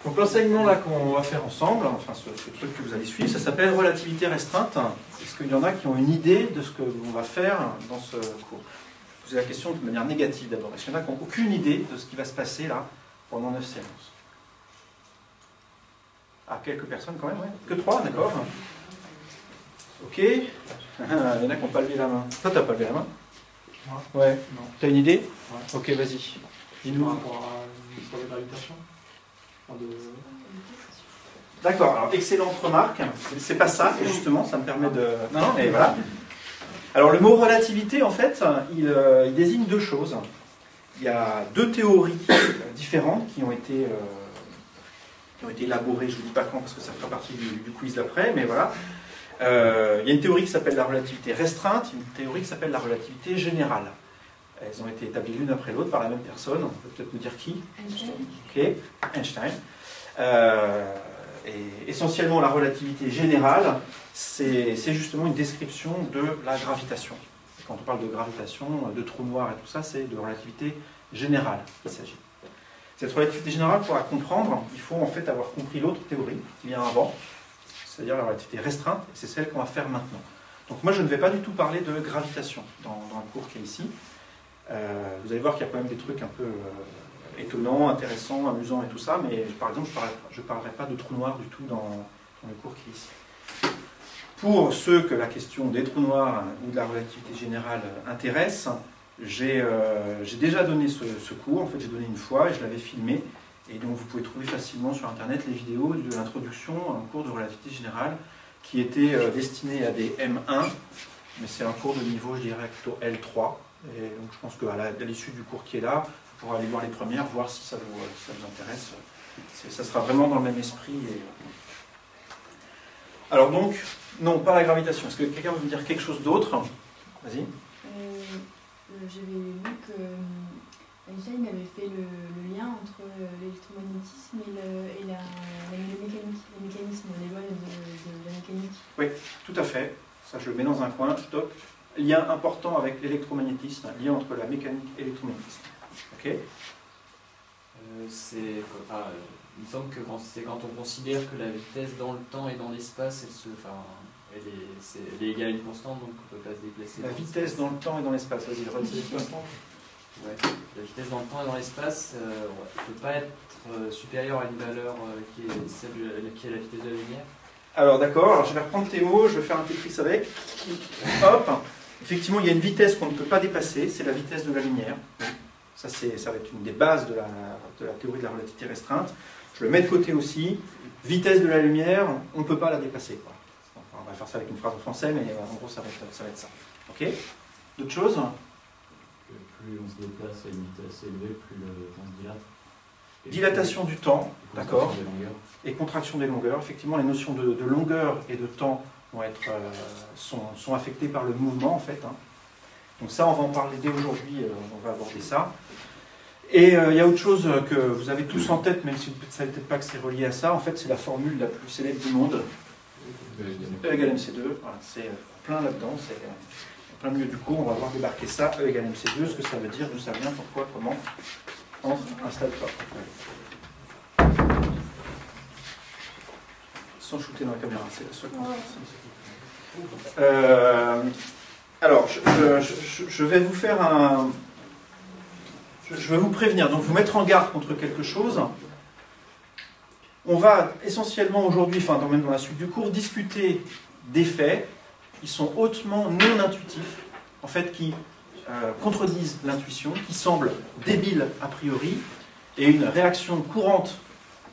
Donc l'enseignement là qu'on va faire ensemble, enfin ce truc que vous allez suivre, ça s'appelle relativité restreinte. Est-ce qu'il y en a qui ont une idée de ce que l'on va faire dans ce cours? Je posais la question de manière négative d'abord. Est-ce qu'il y en a qui n'ont aucune idée de ce qui va se passer là pendant 9 séances? Ah, quelques personnes quand même, ouais. Que 3, d'accord. Ok. Il y en a qui n'ont pas levé la main. Toi, tu n'as pas levé la main? Ouais. Non. Tu as une idée? Ouais. Ok, vas-y. Dis-nous par rapport à l'histoire de gravitation. D'accord, alors excellente remarque. C'est pas ça, justement, ça me permet de... Non, non, mais voilà. Alors le mot relativité, en fait, il désigne deux choses. Il y a deux théories différentes qui ont été élaborées, je ne vous dis pas quand parce que ça fera partie du quiz d'après, mais voilà. Il y a une théorie qui s'appelle la relativité restreinte, une théorie qui s'appelle la relativité générale. Elles ont été établies l'une après l'autre par la même personne. On peut peut-être nous dire qui? Einstein. Ok, Einstein. Et essentiellement, la relativité générale, c'est justement une description de la gravitation. Et quand on parle de gravitation, de trous noirs et tout ça, c'est de relativité générale qu'il s'agit. Cette relativité générale, pour la comprendre, il faut en fait avoir compris l'autre théorie qui vient avant, c'est-à-dire la relativité restreinte, et c'est celle qu'on va faire maintenant. Donc moi, je ne vais pas du tout parler de gravitation dans le cours qui est ici. Vous allez voir qu'il y a quand même des trucs un peu étonnants, intéressants, amusants et tout ça, mais par exemple, je ne parlerai pas de trous noirs du tout dans le cours qui est ici. Pour ceux que la question des trous noirs ou de la relativité générale intéresse, j'ai déjà donné ce cours, en fait j'ai donné une fois et je l'avais filmé, et donc vous pouvez trouver facilement sur internet les vidéos de l'introduction à un cours de relativité générale qui était destiné à des M1, mais c'est un cours de niveau, je dirais, plutôt L3. Et donc je pense qu'à l'issue du cours qui est là, vous pourrez aller voir les premières, voir si ça vous intéresse. Ça sera vraiment dans le même esprit. Alors donc, non, pas la gravitation. Est-ce que quelqu'un veut me dire quelque chose d'autre? Vas-y. J'avais lu que Einstein avait fait le lien entre l'électromagnétisme et la mécanisme, les lois de la mécanique. Oui, tout à fait. Ça, je le mets dans un coin. Stop. Lien important avec l'électromagnétisme, lien entre la mécanique et l'électromagnétisme. Ok. Il me semble que c'est quand on considère que la vitesse dans le temps et dans l'espace, elle est égale à une constante, donc on ne peut pas se déplacer. La vitesse dans le temps et dans l'espace, vas-y, redis l'espace. Ouais. La vitesse dans le temps et dans l'espace ne peut pas être supérieure à une valeur qui est la vitesse de la lumière. Alors d'accord, alors je vais reprendre tes mots, je vais faire un Tetris avec. Hop. Effectivement, il y a une vitesse qu'on ne peut pas dépasser, c'est la vitesse de la lumière. Ça va être une des bases de la théorie de la relativité restreinte. Je le mets de côté aussi. Vitesse de la lumière, on ne peut pas la dépasser, quoi. On va faire ça avec une phrase en français, mais en gros, ça va être ça. Ok? D'autres choses? Plus on se déplace à une vitesse élevée, plus le temps se dilate. Dilatation du temps, d'accord. Et contraction des longueurs. Effectivement, les notions de longueur et de temps sont affectées par le mouvement, en fait. Hein. Donc ça, on va en parler dès aujourd'hui, on va aborder ça. Et il y a autre chose que vous avez tous en tête, même si vous ne savez peut-être pas que c'est relié à ça, en fait, c'est la formule la plus célèbre du monde. E égale MC2, voilà, c'est plein là-dedans, c'est en plein milieu du cours, on va voir débarquer ça, E égale MC2, ce que ça veut dire, d'où ça vient, pourquoi, comment, entre, installe-toi. Sans shooter dans la caméra, c'est la seule chose. Alors, je vais vous faire un... Je vais vous prévenir, donc vous mettre en garde contre quelque chose. On va essentiellement aujourd'hui, enfin même dans la suite du cours, discuter des faits qui sont hautement non intuitifs, en fait qui contredisent l'intuition, qui semblent débiles a priori, et une réaction courante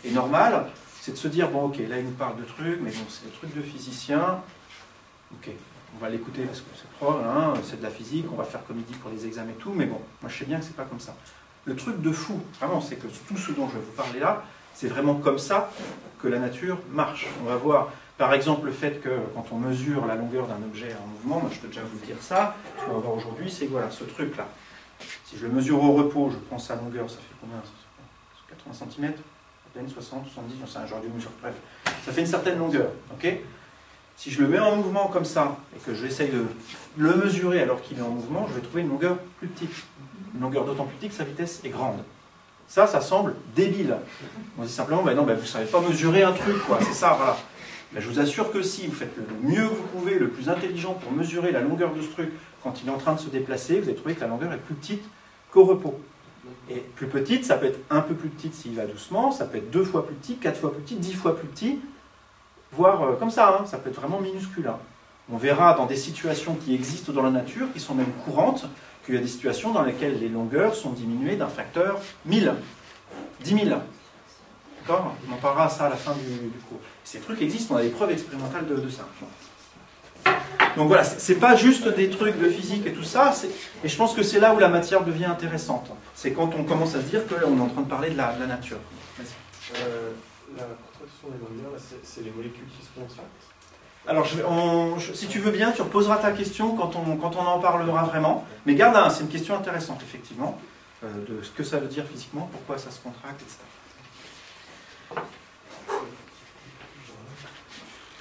et normale, c'est de se dire, bon ok, là il nous parle de trucs, mais bon c'est des trucs de physicien, ok, on va l'écouter parce que c'est proche, hein, c'est de la physique, on va faire comme il dit pour les examens et tout, mais bon, moi je sais bien que c'est pas comme ça. Le truc de fou, vraiment, c'est que tout ce dont je vais vous parler là, c'est vraiment comme ça que la nature marche. On va voir, par exemple, le fait que quand on mesure la longueur d'un objet en mouvement, moi je peux déjà vous dire ça, ce qu'on va voir aujourd'hui, c'est que voilà, ce truc-là, si je le mesure au repos, je prends sa longueur, ça fait combien? 80 cm, à peine 60, 70, c'est un genre de mesure, bref, ça fait une certaine longueur, ok? Si je le mets en mouvement comme ça, et que j'essaye de le mesurer alors qu'il est en mouvement, je vais trouver une longueur plus petite. Une longueur d'autant plus petite que sa vitesse est grande. Ça semble débile. On dit simplement, ben non, ben vous ne savez pas mesurer un truc, quoi. C'est ça, voilà. Ben, je vous assure que si vous faites le mieux que vous pouvez, le plus intelligent pour mesurer la longueur de ce truc quand il est en train de se déplacer, vous allez trouver que la longueur est plus petite qu'au repos. Et plus petite, ça peut être un peu plus petite s'il va doucement, ça peut être 2 fois plus petit, 4 fois plus petit, 10 fois plus petit, voire comme ça, hein, ça peut être vraiment minuscule. Hein. On verra dans des situations qui existent dans la nature, qui sont même courantes, qu'il y a des situations dans lesquelles les longueurs sont diminuées d'un facteur 1000, 10 000. D'accord ? On en parlera ça à la fin du cours. Ces trucs existent, on a des preuves expérimentales de ça. Donc voilà, c'est pas juste des trucs de physique et tout ça, et je pense que c'est là où la matière devient intéressante. C'est quand on commence à se dire qu'on est en train de parler de la nature. La contraction des longueurs, c'est les molécules qui se font ensemble. Alors, si tu veux bien, tu reposeras ta question quand on en parlera vraiment. Mais garde là, c'est une question intéressante, effectivement, de ce que ça veut dire physiquement, pourquoi ça se contracte, etc.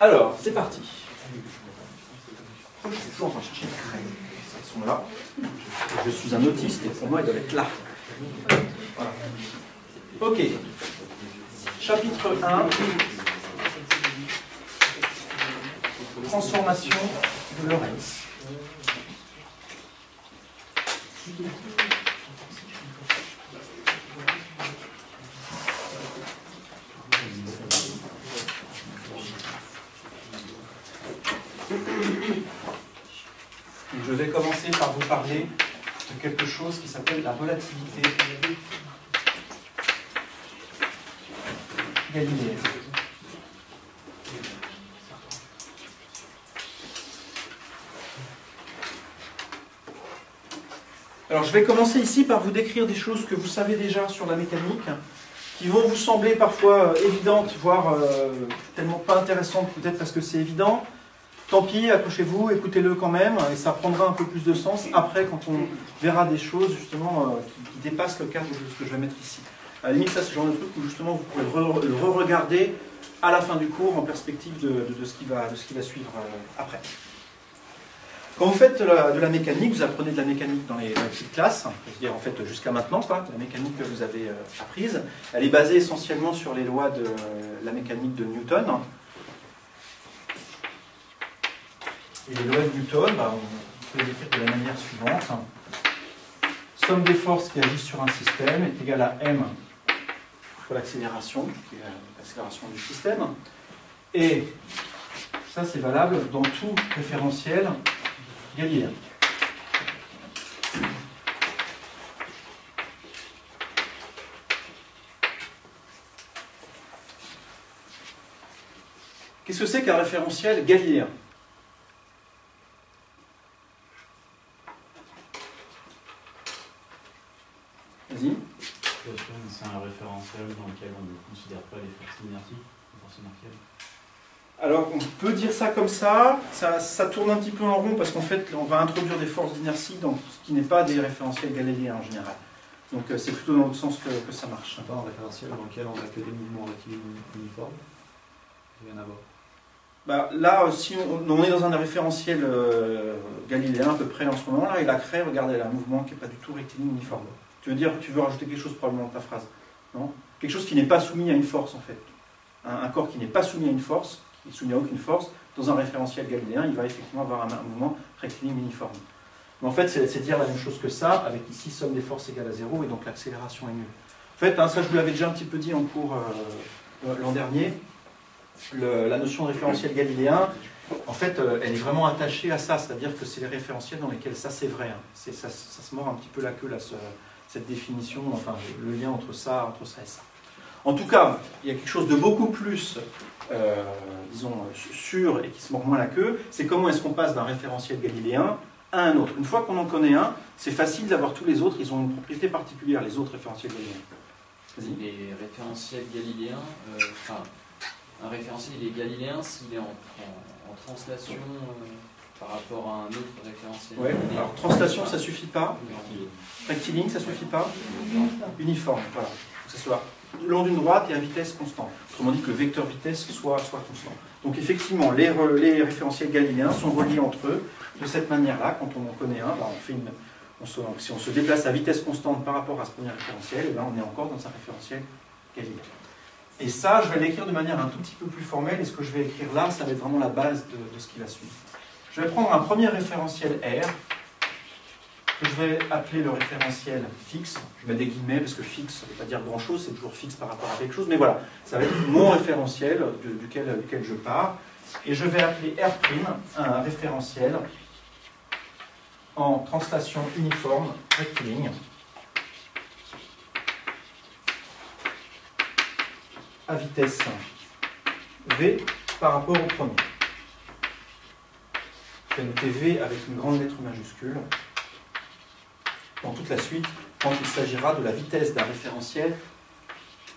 Alors, c'est parti. Je suis toujours en train de chercher mes crayons. Ils sont là. Je suis un autiste et pour moi, ils doivent être là. Voilà. Ok. Chapitre 1. Transformation de Lorentz. Je vais commencer par vous parler de quelque chose qui s'appelle la relativité galiléenne. Alors je vais commencer ici par vous décrire des choses que vous savez déjà sur la mécanique, qui vont vous sembler parfois évidentes, voire tellement pas intéressantes, peut-être parce que c'est évident. Tant pis, accrochez-vous, écoutez-le quand même, et ça prendra un peu plus de sens après quand on verra des choses justement qui dépassent le cadre de ce que je vais mettre ici. À la limite, ça c'est le genre de truc où justement vous pourrez le re-regarder à la fin du cours en perspective de ce qui va suivre après. Quand vous faites de la mécanique, vous apprenez de la mécanique dans les petites classes, c'est-à-dire en fait jusqu'à maintenant, la mécanique que vous avez apprise. Elle est basée essentiellement sur les lois de la mécanique de Newton. Et les lois de Newton, on peut les écrire de la manière suivante. Somme des forces qui agissent sur un système est égale à m fois l'accélération, qui est l'accélération du système. Et ça, c'est valable dans tout référentiel galiléen. Qu'est-ce que c'est qu'un référentiel galiléen ? Vas-y. C'est un référentiel dans lequel on ne considère pas les forces inertiques, les forces inertielles. Alors, on peut dire ça comme ça tourne un petit peu en rond parce qu'en fait, on va introduire des forces d'inertie dans ce qui n'est pas des référentiels galiléens en général. Donc, c'est plutôt dans l'autre sens que ça marche. Pas un référentiel dans lequel on n'a que des mouvements relativement uniformes. Rien à voir. Là, si on est dans un référentiel galiléen à peu près en ce moment-là, et la craie, regardez, elle a un mouvement qui n'est pas du tout rectiligne uniforme. Tu veux rajouter quelque chose probablement dans ta phrase, non ? Quelque chose qui n'est pas soumis à une force en fait. Un corps qui n'est pas soumis à une force, qui n'est soumis à aucune force, dans un référentiel galiléen, il va effectivement avoir un mouvement rectiligne uniforme. Mais en fait, c'est dire la même chose que ça, avec ici somme des forces égale à 0, et donc l'accélération est nulle. En fait, ça je vous l'avais déjà un petit peu dit en cours l'an dernier, la notion de référentiel galiléen, en fait, elle est vraiment attachée à ça, c'est-à-dire que c'est les référentiels dans lesquels ça c'est vrai. Hein. Ça se mord un petit peu la queue, là, cette définition, enfin le lien entre ça et ça. En tout cas, il y a quelque chose de beaucoup plus, disons, sûr et qui se mord moins la queue, c'est comment est-ce qu'on passe d'un référentiel galiléen à un autre. Une fois qu'on en connaît un, c'est facile d'avoir tous les autres, ils ont une propriété particulière, les autres référentiels galiléens. Vas-y. Les référentiels galiléens, un référentiel il est galiléen s'il est en translation par rapport à un autre référentiel. Ouais. Alors translation, ça suffit pas. Rectiligne, ça suffit pas. Uniforme, voilà. Que ce soit le long d'une droite et à vitesse constante. Autrement dit que le vecteur vitesse soit constant. Donc effectivement, les référentiels galiléens sont reliés entre eux de cette manière-là. Quand on en connaît un, si on se déplace à vitesse constante par rapport à ce premier référentiel, eh ben, on est encore dans un référentiel galiléen. Et ça, je vais l'écrire de manière un tout petit peu plus formelle, et ce que je vais écrire là, ça va être vraiment la base de ce qui va suivre. Je vais prendre un premier référentiel R, que je vais appeler le référentiel fixe. Je mets des guillemets, parce que fixe, ça ne veut pas dire grand-chose, c'est toujours fixe par rapport à quelque chose, mais voilà, ça va être mon référentiel duquel je pars, et je vais appeler R' un référentiel en translation uniforme rectiligne à vitesse V par rapport au premier. Je vais noter V avec une grande lettre majuscule dans toute la suite quand il s'agira de la vitesse d'un référentiel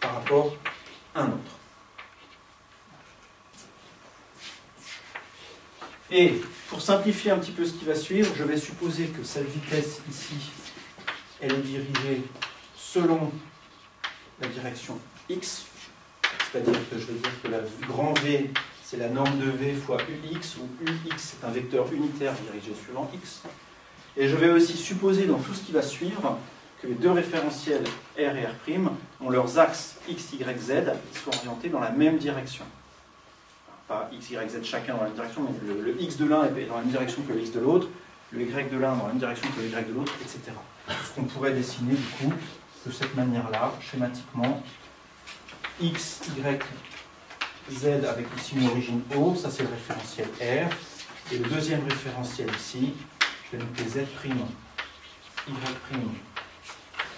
par rapport à un autre. Et pour simplifier un petit peu ce qui va suivre, je vais supposer que cette vitesse ici, elle est dirigée selon la direction x, c'est-à-dire que je vais dire que la grand V, c'est la norme de V fois UX, où UX c'est un vecteur unitaire dirigé suivant x. Et je vais aussi supposer dans tout ce qui va suivre que les deux référentiels R et R' ont leurs axes x, y, z qui sont orientés dans la même direction. Pas x, y, z chacun dans la même direction, mais le x de l'un est dans la même direction que le x de l'autre, le y de l'un dans la même direction que le y de l'autre, etc. Ce qu'on pourrait dessiner du coup de cette manière-là, schématiquement, x, y, z avec ici une origine O, ça c'est le référentiel R, et le deuxième référentiel ici, je vais noter z', y',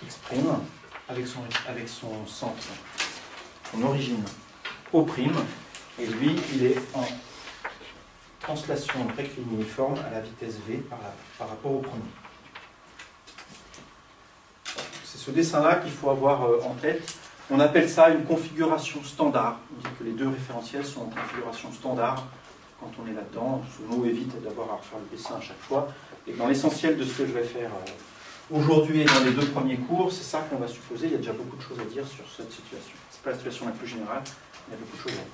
x' avec son centre, son origine O', et lui il est en translation rectiligne uniforme à la vitesse V par rapport au premier. C'est ce dessin-là qu'il faut avoir en tête. On appelle ça une configuration standard. On dit que les deux référentiels sont en configuration standard quand on est là-dedans. Ce mot évite d'avoir à refaire le dessin à chaque fois. Et dans l'essentiel de ce que je vais faire aujourd'hui et dans les deux premiers cours, c'est ça qu'on va supposer. Il y a déjà beaucoup de choses à dire sur cette situation. Ce n'est pas la situation la plus générale, mais il y a beaucoup de choses à dire.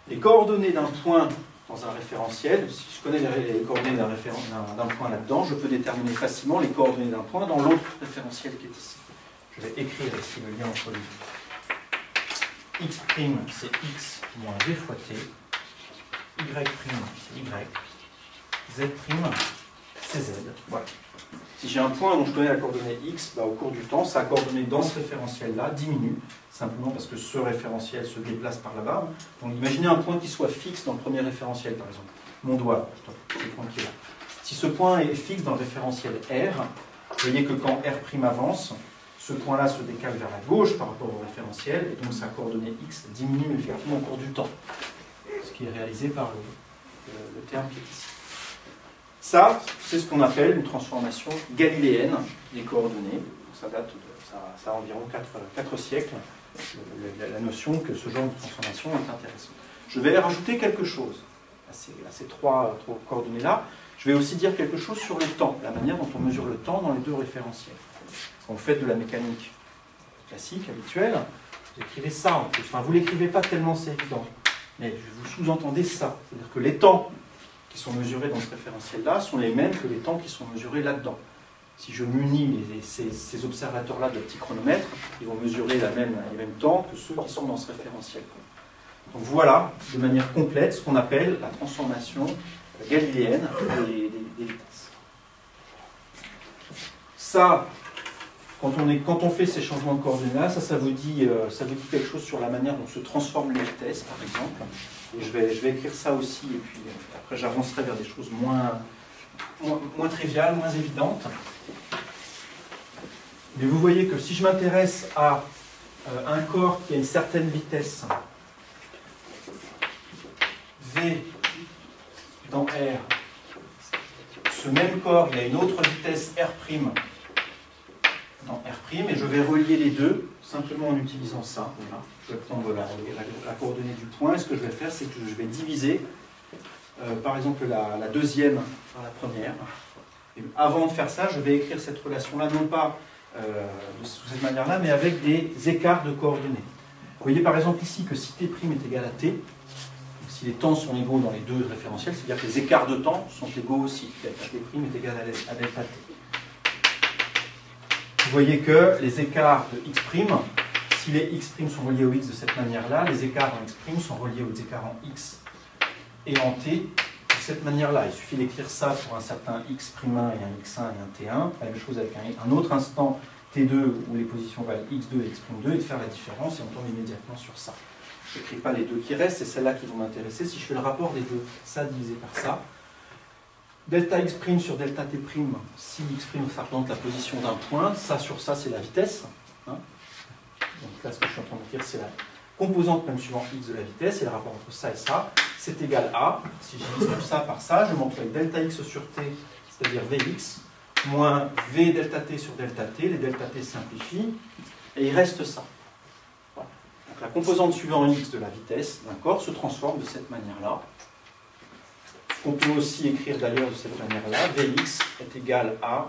Les coordonnées d'un point dans un référentiel, si je connais les coordonnées d'un point là-dedans, je peux déterminer facilement les coordonnées d'un point dans l'autre référentiel qui est ici. Je vais écrire ici le lien entre les deux. X' c'est x moins v fois t, y' c'est y, z' c'est z. Voilà. Si j'ai un point dont je connais la coordonnée x, au cours du temps, sa coordonnée dans ce référentiel-là diminue, simplement parce que ce référentiel se déplace par là-bas. Donc imaginez un point qui soit fixe dans le premier référentiel, par exemple. Mon doigt, c'est le point qui est là. Si ce point est fixe dans le référentiel R, vous voyez que quand R' avance, ce point-là se décale vers la gauche par rapport au référentiel, et donc sa coordonnée x diminue effectivement au cours du temps. Ce qui est réalisé par le terme qui est ici. Ça, c'est ce qu'on appelle une transformation galiléenne des coordonnées. Ça date ça a environ 4 siècles, la notion que ce genre de transformation est intéressante. Je vais rajouter quelque chose à ces trois coordonnées-là. Je vais aussi dire quelque chose sur le temps, la manière dont on mesure le temps dans les deux référentiels. Quand vous faites de la mécanique classique, habituelle, vous écrivez ça en plus. Enfin, vous ne l'écrivez pas tellement, c'est évident. Mais vous sous-entendez ça. C'est-à-dire que les temps qui sont mesurés dans ce référentiel-là sont les mêmes que les temps qui sont mesurés là-dedans. Si je munis ces observateurs-là de petits chronomètres, ils vont mesurer les mêmes temps que ceux qui sont dans ce référentiel. Donc voilà, de manière complète, ce qu'on appelle la transformation galiléenne des vitesses. Ça, quand on fait ces changements de coordonnées-là, ça vous dit quelque chose sur la manière dont se transforment les vitesses, par exemple. Et je vais écrire ça aussi, et puis après j'avancerai vers des choses moins triviales, moins évidentes. Mais vous voyez que si je m'intéresse à un corps qui a une certaine vitesse, V dans R, ce même corps, il a une autre vitesse R' dans R', et je vais relier les deux simplement en utilisant ça. Voilà. Je vais prendre la coordonnée du point, et ce que je vais faire, c'est que je vais diviser, par exemple, la deuxième par la première. Et avant de faire ça, je vais écrire cette relation-là, non pas de cette manière-là, mais avec des écarts de coordonnées. Vous voyez par exemple ici que si t' est égal à t, si les temps sont égaux dans les deux référentiels, c'est-à-dire que les écarts de temps sont égaux aussi. Delta t' est égal à delta t. Vous voyez que les écarts de x', si les x' sont reliés au x de cette manière-là, les écarts en x' sont reliés aux écarts en x et en t de cette manière-là. Il suffit d'écrire ça pour un certain x'1 et un x1 et un t1, la même chose avec un autre instant t2 où les positions valent x2 et x'2 et de faire la différence et on tombe immédiatement sur ça. Je n'écris pas les deux qui restent, c'est celles-là qui vont m'intéresser. Si je fais le rapport des deux, ça divisé par ça, delta x' sur delta t', si x' ça représente la position d'un point, ça sur ça c'est la vitesse. Hein. Donc là ce que je suis en train d'écrire c'est la composante même suivant x de la vitesse, et le rapport entre ça et ça, c'est égal à, si je divise tout ça par ça, je montre avec delta x sur t, c'est-à-dire vx, moins v delta t sur delta t, les delta t simplifient, et il reste ça. Voilà. Donc la composante suivant x de la vitesse d'un corps se transforme de cette manière-là. On peut aussi écrire d'ailleurs de cette manière-là, Vx est égal à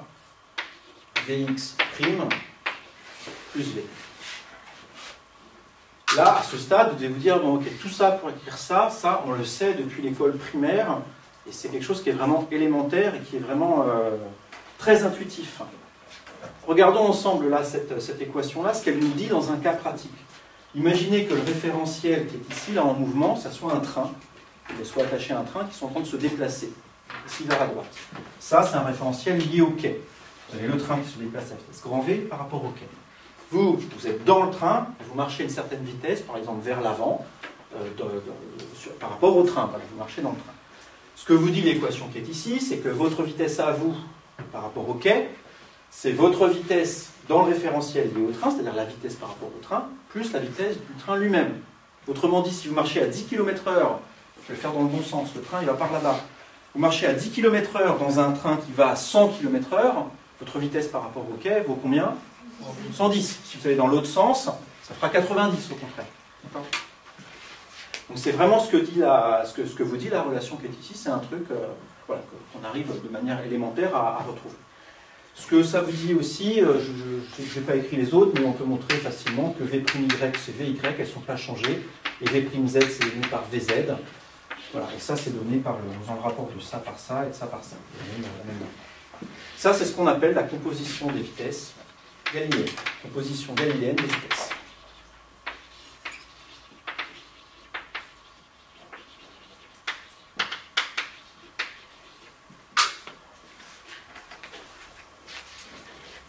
Vx' plus V. Là, à ce stade, vous devez vous dire, bon, ok, tout ça pour écrire ça, on le sait depuis l'école primaire, et c'est quelque chose qui est vraiment élémentaire et qui est vraiment très intuitif. Regardons ensemble là cette équation-là, ce qu'elle nous dit dans un cas pratique. Imaginez que le référentiel qui est ici, là en mouvement, ça soit un train. Il soit attaché à un train qui sont en train de se déplacer, ici vers la droite. Ça, c'est un référentiel lié au quai. Vous avez le train qui se déplace à vitesse grand V par rapport au quai. Vous êtes dans le train, vous marchez à une certaine vitesse, par exemple vers l'avant, par rapport au train. Voilà, vous marchez dans le train. Ce que vous dit l'équation qui est ici, c'est que votre vitesse à vous, par rapport au quai, c'est votre vitesse dans le référentiel lié au train, c'est-à-dire la vitesse par rapport au train, plus la vitesse du train lui-même. Autrement dit, si vous marchez à 10 km/h, je vais le faire dans le bon sens, le train il va par là-bas. Vous marchez à 10 km/h dans un train qui va à 100 km/h, votre vitesse par rapport au quai vaut combien? 110. Si vous allez dans l'autre sens, ça fera 90 au contraire. Donc c'est vraiment ce que vous dit la relation qui est ici, c'est un truc voilà, qu'on arrive de manière élémentaire à retrouver. Ce que ça vous dit aussi, je n'ai pas écrit les autres, mais on peut montrer facilement que V'Y c'est VY, elles ne sont pas changées, et V'Z c'est donné par VZ. Voilà, et ça c'est donné par le rapport de ça par ça et de ça par ça. Ça c'est ce qu'on appelle la composition des vitesses galiléennes. Composition galiléenne des vitesses.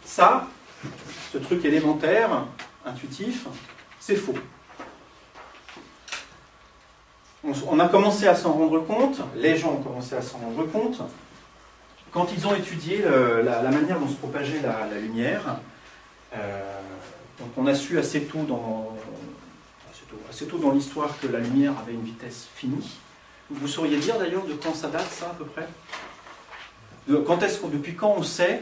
Ça, ce truc élémentaire, intuitif, c'est faux. On a commencé à s'en rendre compte, les gens ont commencé à s'en rendre compte, quand ils ont étudié la manière dont se propageait la lumière. Donc on a su assez tôt dans l'histoire que la lumière avait une vitesse finie. Vous sauriez dire d'ailleurs de quand ça date, ça à peu près? Depuis quand on sait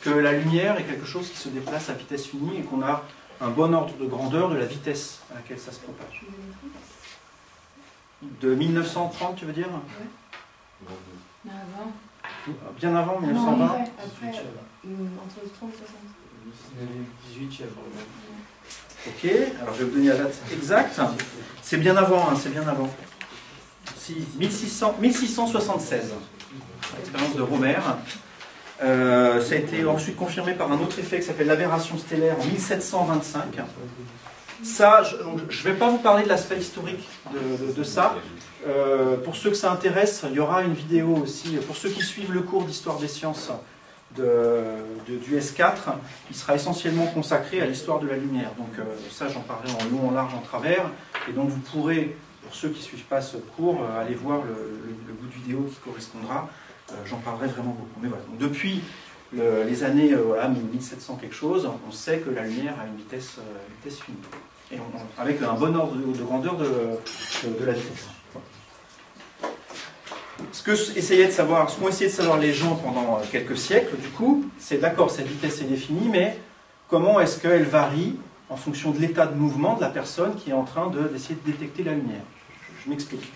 que la lumière est quelque chose qui se déplace à vitesse finie et qu'on a un bon ordre de grandeur de la vitesse à laquelle ça se propage? De 1930, tu veux dire? Oui. Avant. Bien avant 1920? Non, après, entre 30 et 60. 18, Ok, alors je vais vous donner la date exacte. C'est bien avant, hein, c'est bien avant. 1676, l'expérience de Romer. Ça a été ensuite confirmé par un autre effet qui s'appelle l'aberration stellaire en 1725. Ça, je ne vais pas vous parler de l'aspect historique de ça. Pour ceux que ça intéresse, il y aura une vidéo aussi. Pour ceux qui suivent le cours d'histoire des sciences du S4, il sera essentiellement consacré à l'histoire de la lumière. Donc ça, j'en parlerai en long, en large, en travers. Et donc vous pourrez, pour ceux qui ne suivent pas ce cours, aller voir le bout de vidéo qui correspondra. J'en parlerai vraiment beaucoup. Mais voilà. Donc, depuis les années 1700 quelque chose, on sait que la lumière a une vitesse finie. Et avec un bon ordre de grandeur de la vitesse. Ce qu'ont essayé de savoir les gens pendant quelques siècles, du coup, c'est d'accord, cette vitesse est définie, mais comment est-ce qu'elle varie en fonction de l'état de mouvement de la personne qui est en train d'essayer de détecter la lumière? Je m'explique.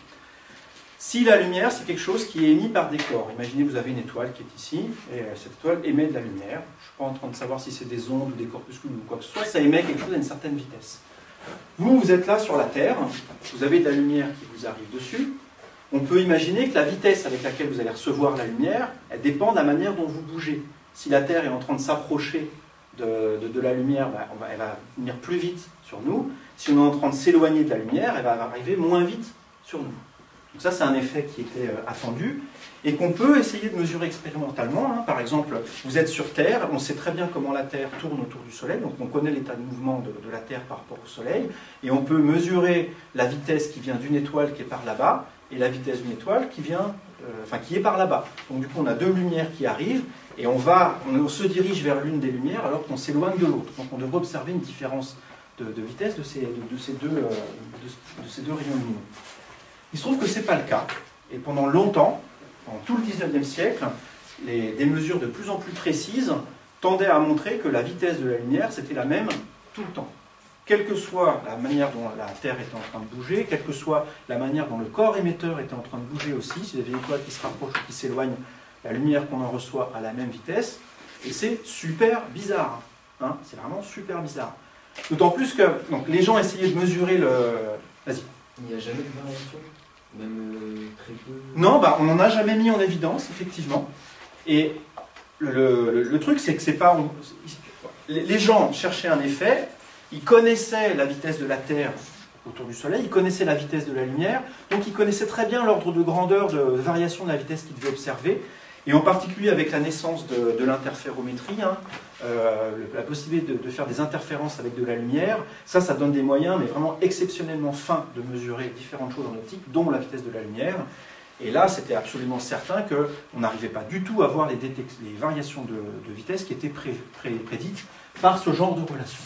Si la lumière, c'est quelque chose qui est émis par des corps, imaginez vous avez une étoile qui est ici, et cette étoile émet de la lumière. Je ne suis pas en train de savoir si c'est des ondes ou des corpuscules ou quoi que ce soit, ça émet quelque chose à une certaine vitesse. Vous êtes là sur la Terre, vous avez de la lumière qui vous arrive dessus. On peut imaginer que la vitesse avec laquelle vous allez recevoir la lumière, elle dépend de la manière dont vous bougez. Si la Terre est en train de s'approcher de la lumière, elle va venir plus vite sur nous. Si on est en train de s'éloigner de la lumière, elle va arriver moins vite sur nous. Donc ça, c'est un effet qui était attendu et qu'on peut essayer de mesurer expérimentalement. Par exemple, vous êtes sur Terre, on sait très bien comment la Terre tourne autour du Soleil, donc on connaît l'état de mouvement de la Terre par rapport au Soleil, et on peut mesurer la vitesse qui vient d'une étoile qui est par là-bas, et la vitesse d'une étoile qui est par là-bas. Donc du coup, on a deux lumières qui arrivent, et on se dirige vers l'une des lumières alors qu'on s'éloigne de l'autre. Donc on devrait observer une différence de vitesse de ces deux rayons lumineux. Il se trouve que ce n'est pas le cas, et pendant longtemps, dans tout le 19e siècle, des mesures de plus en plus précises tendaient à montrer que la vitesse de la lumière, c'était la même tout le temps. Quelle que soit la manière dont la Terre était en train de bouger, quelle que soit la manière dont le corps émetteur était en train de bouger aussi, si vous avez une étoile qui se rapproche ou qui s'éloigne, la lumière qu'on en reçoit à la même vitesse, et c'est super bizarre. C'est vraiment super bizarre. D'autant plus que donc, les gens essayaient de mesurer le... Vas-y. Il n'y a jamais de variation, même très peu. Non, on n'en a jamais mis en évidence, effectivement. Et le truc, c'est que c'est pas... Les gens cherchaient un effet, ils connaissaient la vitesse de la Terre autour du Soleil, ils connaissaient la vitesse de la lumière, donc ils connaissaient très bien l'ordre de grandeur de variation de la vitesse qu'ils devaient observer. Et en particulier avec la naissance de l'interférométrie, la possibilité de faire des interférences avec de la lumière, ça donne des moyens, mais vraiment exceptionnellement fins, de mesurer différentes choses en optique, dont la vitesse de la lumière. Et là, c'était absolument certain qu'on n'arrivait pas du tout à voir les variations de vitesse qui étaient prédites par ce genre de relation.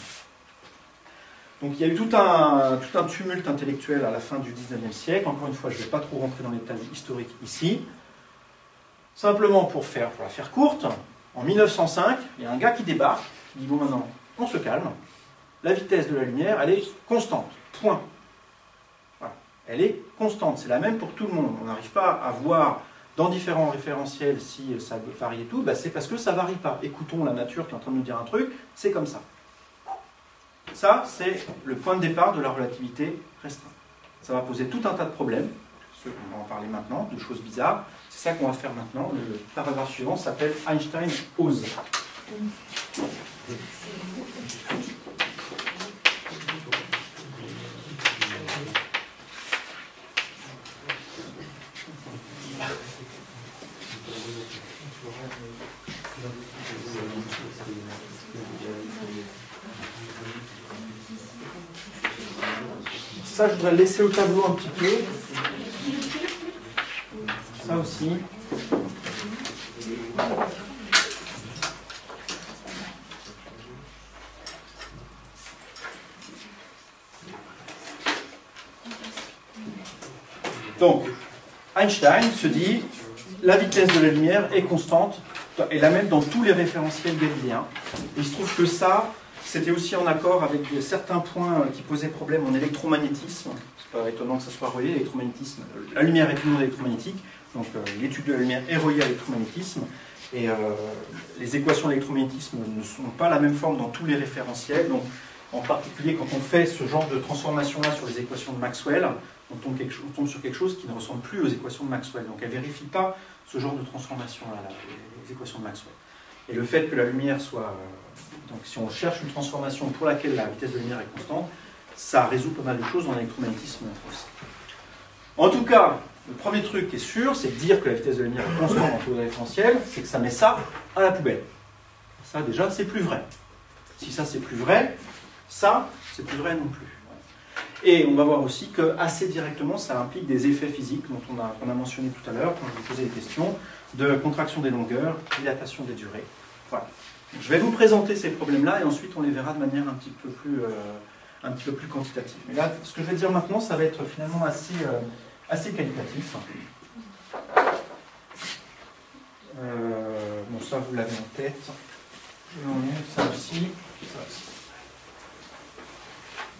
Donc il y a eu tout un tumulte intellectuel à la fin du 19e siècle. Encore une fois, je ne vais pas trop rentrer dans les détails historiques ici. Simplement pour la faire courte, en 1905, il y a un gars qui débarque, qui dit bon maintenant, on se calme, la vitesse de la lumière, elle est constante, point. Voilà. Elle est constante, c'est la même pour tout le monde. On n'arrive pas à voir dans différents référentiels si ça varie et tout, c'est parce que ça ne varie pas. Écoutons la nature qui est en train de nous dire un truc, c'est comme ça. Ça, c'est le point de départ de la relativité restreinte. Ça va poser tout un tas de problèmes, on va en parler maintenant, de choses bizarres. C'est ça qu'on va faire maintenant. Le paragraphe suivant s'appelle Einstein ose. Ça, je voudrais le laisser au tableau un petit peu. Ça aussi. Donc, Einstein se dit, la vitesse de la lumière est constante, et la même dans tous les référentiels galiléens. Et il se trouve que ça, c'était aussi en accord avec certains points qui posaient problème en électromagnétisme. C'est pas étonnant que ça soit relié à l'électromagnétisme. La lumière est tout le monde électromagnétique, donc l'étude de la lumière est reliée à l'électromagnétisme. Et les équations d'électromagnétisme ne sont pas la même forme dans tous les référentiels. Donc, en particulier, quand on fait ce genre de transformation-là sur les équations de Maxwell, on tombe sur quelque chose qui ne ressemble plus aux équations de Maxwell. Donc, elle ne vérifie pas ce genre de transformation-là, les équations de Maxwell. Et le fait que la lumière soit... donc, si on cherche une transformation pour laquelle la vitesse de lumière est constante, ça résout pas mal de choses dans l'électromagnétisme aussi. En tout cas, le premier truc qui est sûr, c'est de dire que la vitesse de la lumière est constante dans tous les référentiels, c'est que ça met ça à la poubelle. Ça, déjà, c'est plus vrai. Si ça, c'est plus vrai, ça, c'est plus vrai non plus. Et on va voir aussi que, assez directement, ça implique des effets physiques dont on a mentionné tout à l'heure, quand je vous posais des questions, de contraction des longueurs, dilatation des durées. Voilà. Donc, je vais vous présenter ces problèmes-là et ensuite on les verra de manière un petit peu plus quantitative. Mais là, ce que je vais dire maintenant, ça va être finalement assez qualitatif. Bon, ça, vous l'avez en tête. Je vais en mettre ça aussi, ça aussi.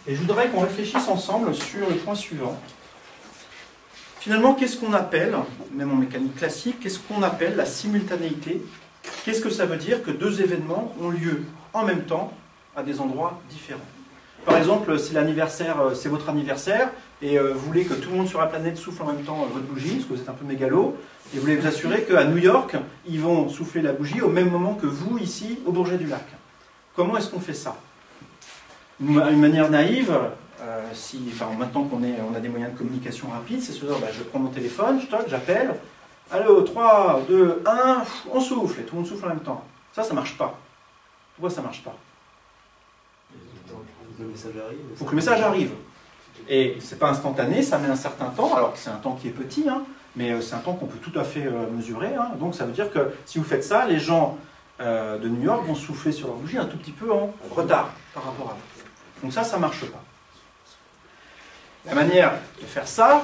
Et je voudrais qu'on réfléchisse ensemble sur le point suivant. Finalement, qu'est-ce qu'on appelle, même en mécanique classique, qu'est-ce qu'on appelle la simultanéité? Qu'est-ce que ça veut dire que deux événements ont lieu en même temps à des endroits différents? Par exemple, si l'anniversaire, c'est votre anniversaire, et vous voulez que tout le monde sur la planète souffle en même temps votre bougie, parce que vous êtes un peu mégalo, et vous voulez vous assurer qu'à New York, ils vont souffler la bougie au même moment que vous, ici, au Bourget du Lac. Comment est-ce qu'on fait ça? Une manière naïve, maintenant qu'on a des moyens de communication rapides, c'est se dire, je prends mon téléphone, j'appelle, allô, 3, 2, 1, on souffle, et tout le monde souffle en même temps. Ça marche pas. Pourquoi ça marche pas? Le message arrive. Il faut que le message arrive. Et c'est pas instantané, ça met un certain temps, alors que c'est un temps qui est petit, mais c'est un temps qu'on peut tout à fait mesurer. Donc ça veut dire que si vous faites ça, les gens de New York vont souffler sur leur bougie un tout petit peu en retard par rapport à vous. Donc ça marche pas. La manière de faire ça,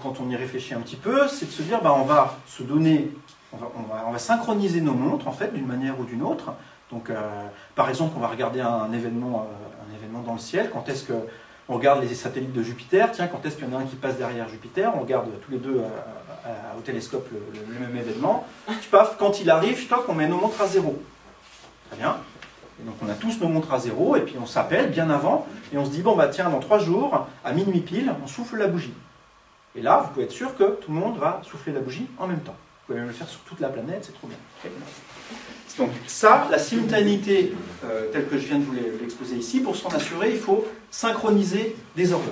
quand on y réfléchit un petit peu, c'est de se dire, on va se donner, on va synchroniser nos montres en fait d'une manière ou d'une autre. Donc, par exemple, on va regarder un événement dans le ciel. Quand est-ce qu'on regarde les satellites de Jupiter? Tiens, quand est-ce qu'il y en a un qui passe derrière Jupiter? On regarde tous les deux au télescope le même événement. Paf, quand il arrive, on met nos montres à 0. Très bien. Et donc on a tous nos montres à 0, et puis on s'appelle bien avant, et on se dit, tiens, dans 3 jours, à minuit pile, on souffle la bougie. Et là, vous pouvez être sûr que tout le monde va souffler la bougie en même temps. Vous pouvez même le faire sur toute la planète, c'est trop bien. Donc ça, la simultanéité telle que je viens de vous l'exposer ici, pour s'en assurer, il faut synchroniser des horloges.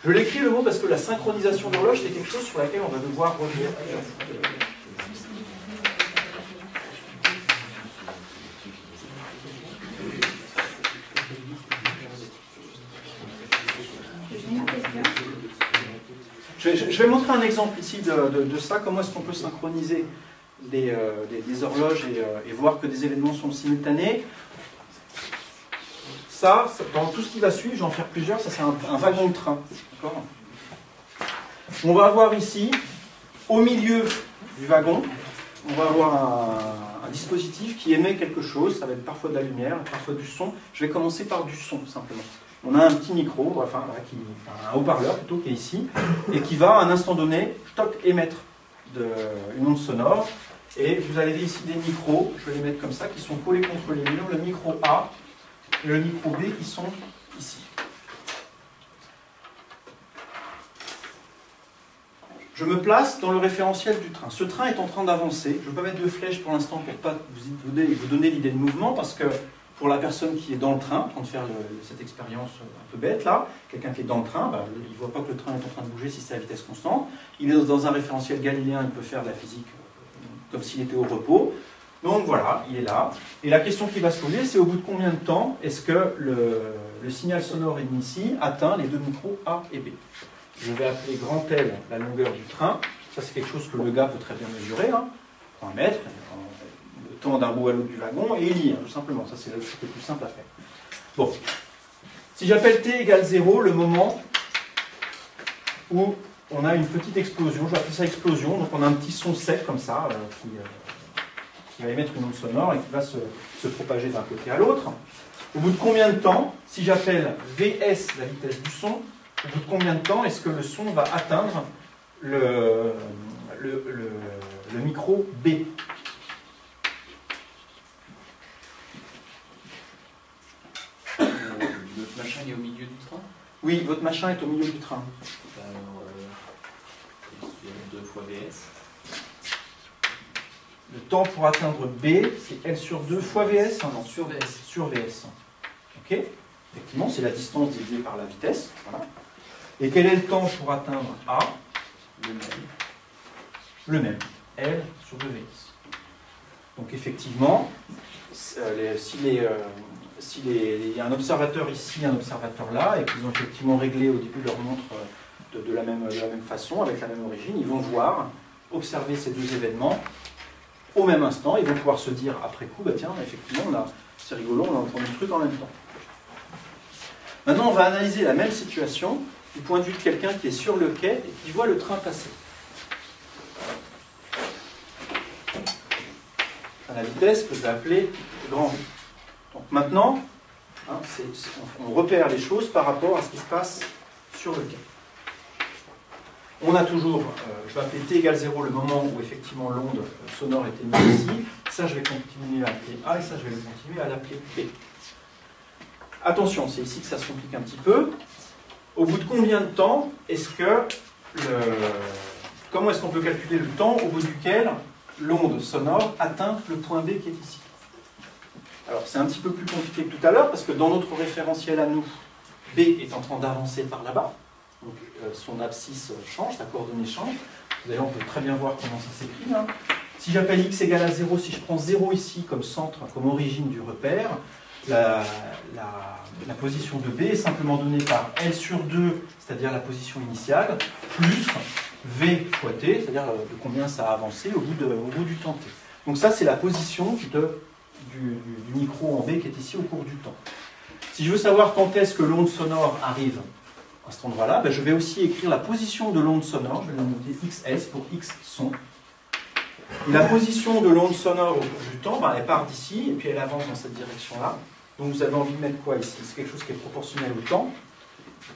Je l'écris le mot parce que la synchronisation d'horloge, c'est quelque chose sur laquelle on va devoir revenir. Je vais montrer un exemple ici de ça, comment est-ce qu'on peut synchroniser des horloges et voir que des événements sont simultanés. Ça, dans tout ce qui va suivre, je vais en faire plusieurs, ça c'est un wagon de train. On va avoir ici, au milieu du wagon, on va avoir un dispositif qui émet quelque chose, ça va être parfois de la lumière, parfois du son. Je vais commencer par du son, simplement. On a un petit micro, un haut-parleur plutôt, qui est ici, et qui va, à un instant donné, émettre une onde sonore. Et vous avez ici des micros, je vais les mettre comme ça, qui sont collés contre les murs, le micro A et le micro B qui sont ici. Je me place dans le référentiel du train. Ce train est en train d'avancer. Je ne vais pas mettre de flèche pour l'instant pour ne pas vous donner l'idée de mouvement, parce que pour la personne qui est dans le train, en train de faire cette expérience un peu bête là, quelqu'un qui est dans le train, il ne voit pas que le train est en train de bouger si c'est à vitesse constante. Il est dans un référentiel galiléen, il peut faire de la physique comme s'il était au repos. Donc voilà, il est là. Et la question qui va se poser, c'est au bout de combien de temps est-ce que le signal sonore émis ici atteint les deux micros A et B. Je vais appeler grand L la longueur du train. Ça, c'est quelque chose que le gars peut très bien mesurer. Un mètre, le temps d'un bout à l'autre du wagon, et il lire, tout simplement. Ça, c'est le truc le plus simple à faire. Bon. Si j'appelle T égale 0, le moment où on a une petite explosion, je vais appeler ça explosion, donc on a un petit son sec comme ça, qui va émettre une onde sonore et qui va se propager d'un côté à l'autre. Au bout de combien de temps, si j'appelle Vs la vitesse du son, au bout de combien de temps est-ce que le son va atteindre le micro B? Notre machin est au milieu du train? Oui, votre machin est au milieu du train. C'est 2 fois Vs. Le temps pour atteindre B, c'est L sur 2 fois Vs? Non, sur Vs. Sur Vs. Ok? Effectivement, c'est la distance divisée par la vitesse. Voilà. Et quel est le temps pour atteindre A? Le même. Le même. L sur 2Vs. Donc effectivement, s'il y a un observateur ici, un observateur là, et qu'ils ont effectivement réglé au début leur montre de la même façon, avec la même origine, ils vont voir, observer ces deux événements au même instant, ils vont pouvoir se dire après coup, tiens, effectivement, c'est rigolo, on a entendu le truc en même temps. Maintenant, on va analyser la même situation du point de vue de quelqu'un qui est sur le quai et qui voit le train passer. À la vitesse que je vais appeler grand V. Donc maintenant, on repère les choses par rapport à ce qui se passe sur le quai. On a toujours, je vais appeler T égale 0 le moment où effectivement l'onde sonore est émise ici. Ça, je vais continuer à l'appeler A et ça, je vais continuer à l'appeler B. attention, c'est ici que ça se complique un petit peu. Au bout de combien de temps est-ce que comment est-ce qu'on peut calculer le temps au bout duquel l'onde sonore atteint le point B qui est ici? Alors c'est un petit peu plus compliqué que tout à l'heure parce que dans notre référentiel à nous, B est en train d'avancer par là-bas. Donc son abscisse change, sa coordonnée change. D'ailleurs on peut très bien voir comment ça s'écrit. Hein. Si j'appelle x égale à 0, si je prends 0 ici comme centre, comme origine du repère, la position de B est simplement donnée par L sur 2, c'est-à-dire la position initiale, plus V fois T, c'est-à-dire de combien ça a avancé au bout du temps T. Donc ça c'est la position du micro en B qui est ici au cours du temps. Si je veux savoir quand est-ce que l'onde sonore arrive à cet endroit-là, ben je vais aussi écrire la position de l'onde sonore, je vais la noter XS pour X son. Et la position de l'onde sonore au cours du temps, ben elle part d'ici et puis elle avance dans cette direction-là. Donc vous avez envie de mettre quoi ici? C'est quelque chose qui est proportionnel au temps.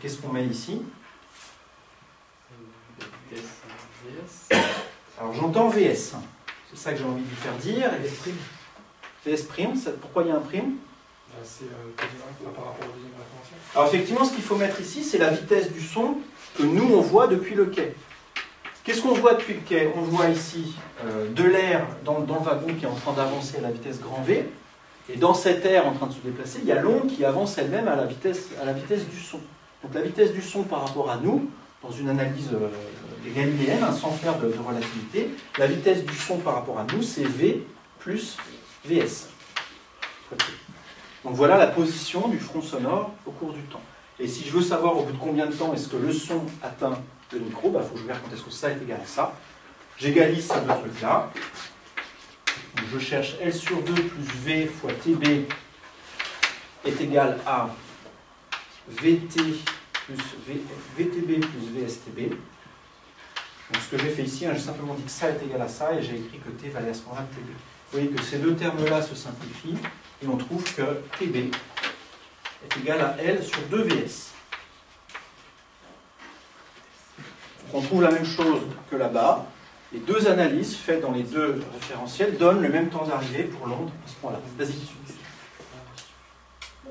Qu'est-'ce qu'on met ici? Alors j'entends VS. C'est ça que j'ai envie de vous faire dire. Et VS prime, pourquoi il y a un prime? C'est par rapport au deuxième référentiel. Alors effectivement, ce qu'il faut mettre ici, c'est la vitesse du son que nous on voit depuis le quai. Qu'est-ce qu'on voit depuis le quai? On voit ici de l'air dans le wagon qui est en train d'avancer à la vitesse grand V. Et dans cet air en train de se déplacer, il y a l'onde qui avance elle-même à la vitesse du son. Donc la vitesse du son par rapport à nous, dans une analyse galiléenne, hein, sans faire de relativité, la vitesse du son par rapport à nous, c'est V plus VS. Donc voilà la position du front sonore au cours du temps. Et si je veux savoir au bout de combien de temps est-ce que le son atteint le micro, il faut que je regarde quand est-ce que ça est égal à ça. J'égalise ces deux trucs-là. Je cherche L sur 2 plus V fois TB est égal à VT plus VTB plus VSTB. Donc ce que j'ai fait ici, hein, j'ai simplement dit que ça est égal à ça et j'ai écrit que T valait à ce moment-là de TB. Vous voyez que ces deux termes-là se simplifient et on trouve que TB est égal à L sur 2 VS. On trouve la même chose que là-bas. Les deux analyses faites dans les deux référentiels donnent le même temps d'arrivée pour l'onde à ce point-là. Vas-y.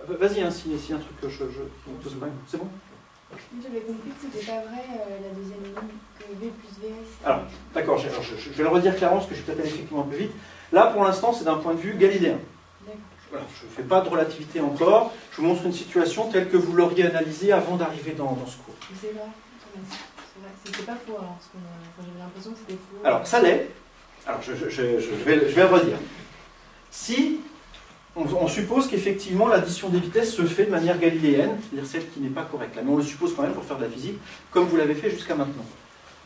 Vas-y, hein, si un truc que je c'est bon? J'avais compris que c'était pas vrai la deuxième ligne, que V plus VS. Alors, d'accord, je vais le redire clairement parce que je suis peut-être allé effectivement un peu vite. Là, pour l'instant, c'est d'un point de vue galiléen. Voilà, je ne fais pas de relativité encore. Je vous montre une situation telle que vous l'auriez analysée avant d'arriver dans ce cours. C'est vrai. C'était pas faux, alors, parce que j'avais l'impression que c'était faux. Alors, ça l'est. Alors, je vais le redire. Si on suppose qu'effectivement l'addition des vitesses se fait de manière galiléenne, c'est-à-dire celle qui n'est pas correcte. Là, mais on le suppose quand même pour faire de la physique, comme vous l'avez fait jusqu'à maintenant.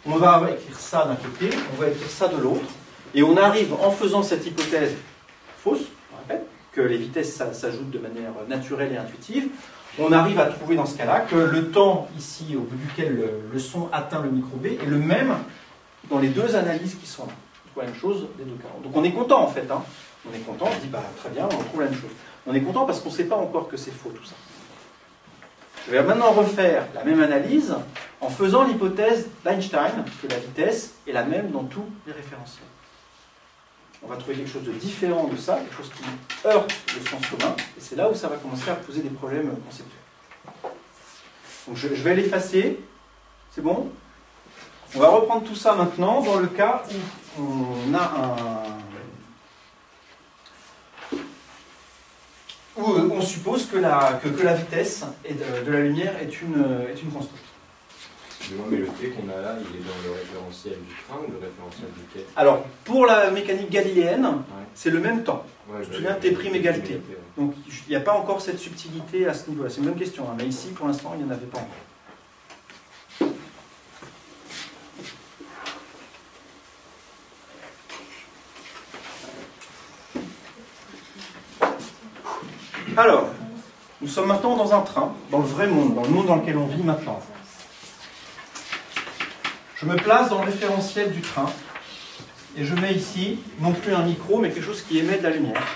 On va écrire ça d'un côté, on va écrire ça de l'autre, et on arrive, en faisant cette hypothèse fausse, je répète, que les vitesses s'ajoutent de manière naturelle et intuitive, on arrive à trouver dans ce cas-là que le temps ici, au bout duquel le son atteint le micro B, est le même dans les deux analyses qui sont là. La même chose des deux cas. Donc on est content en fait. Hein. On est content, on se dit bah, très bien, on trouve la même chose. On est content parce qu'on ne sait pas encore que c'est faux tout ça. Je vais maintenant refaire la même analyse en faisant l'hypothèse d'Einstein que la vitesse est la même dans tous les référentiels. On va trouver quelque chose de différent de ça, quelque chose qui heurte le sens commun, et c'est là où ça va commencer à poser des problèmes conceptuels. Donc je vais l'effacer, c'est bon? On va reprendre tout ça maintenant dans le cas où on a où on suppose que la vitesse de la lumière est une constante. Excusez-moi, mais le fait qu'on a là, il est dans le référentiel du train ou le référentiel du quai? Alors, pour la mécanique galiléenne, Ouais. c'est le même temps. Ouais, Je te souviens, T' égale T. Donc, il n'y a pas encore cette subtilité à ce niveau-là. C'est une bonne question, hein, mais ici, pour l'instant, il n'y en avait pas encore. Alors, nous sommes maintenant dans un train, dans le vrai monde, dans le monde dans lequel on vit maintenant. Je me place dans le référentiel du train et je mets ici, non plus un micro, mais quelque chose qui émet de la lumière.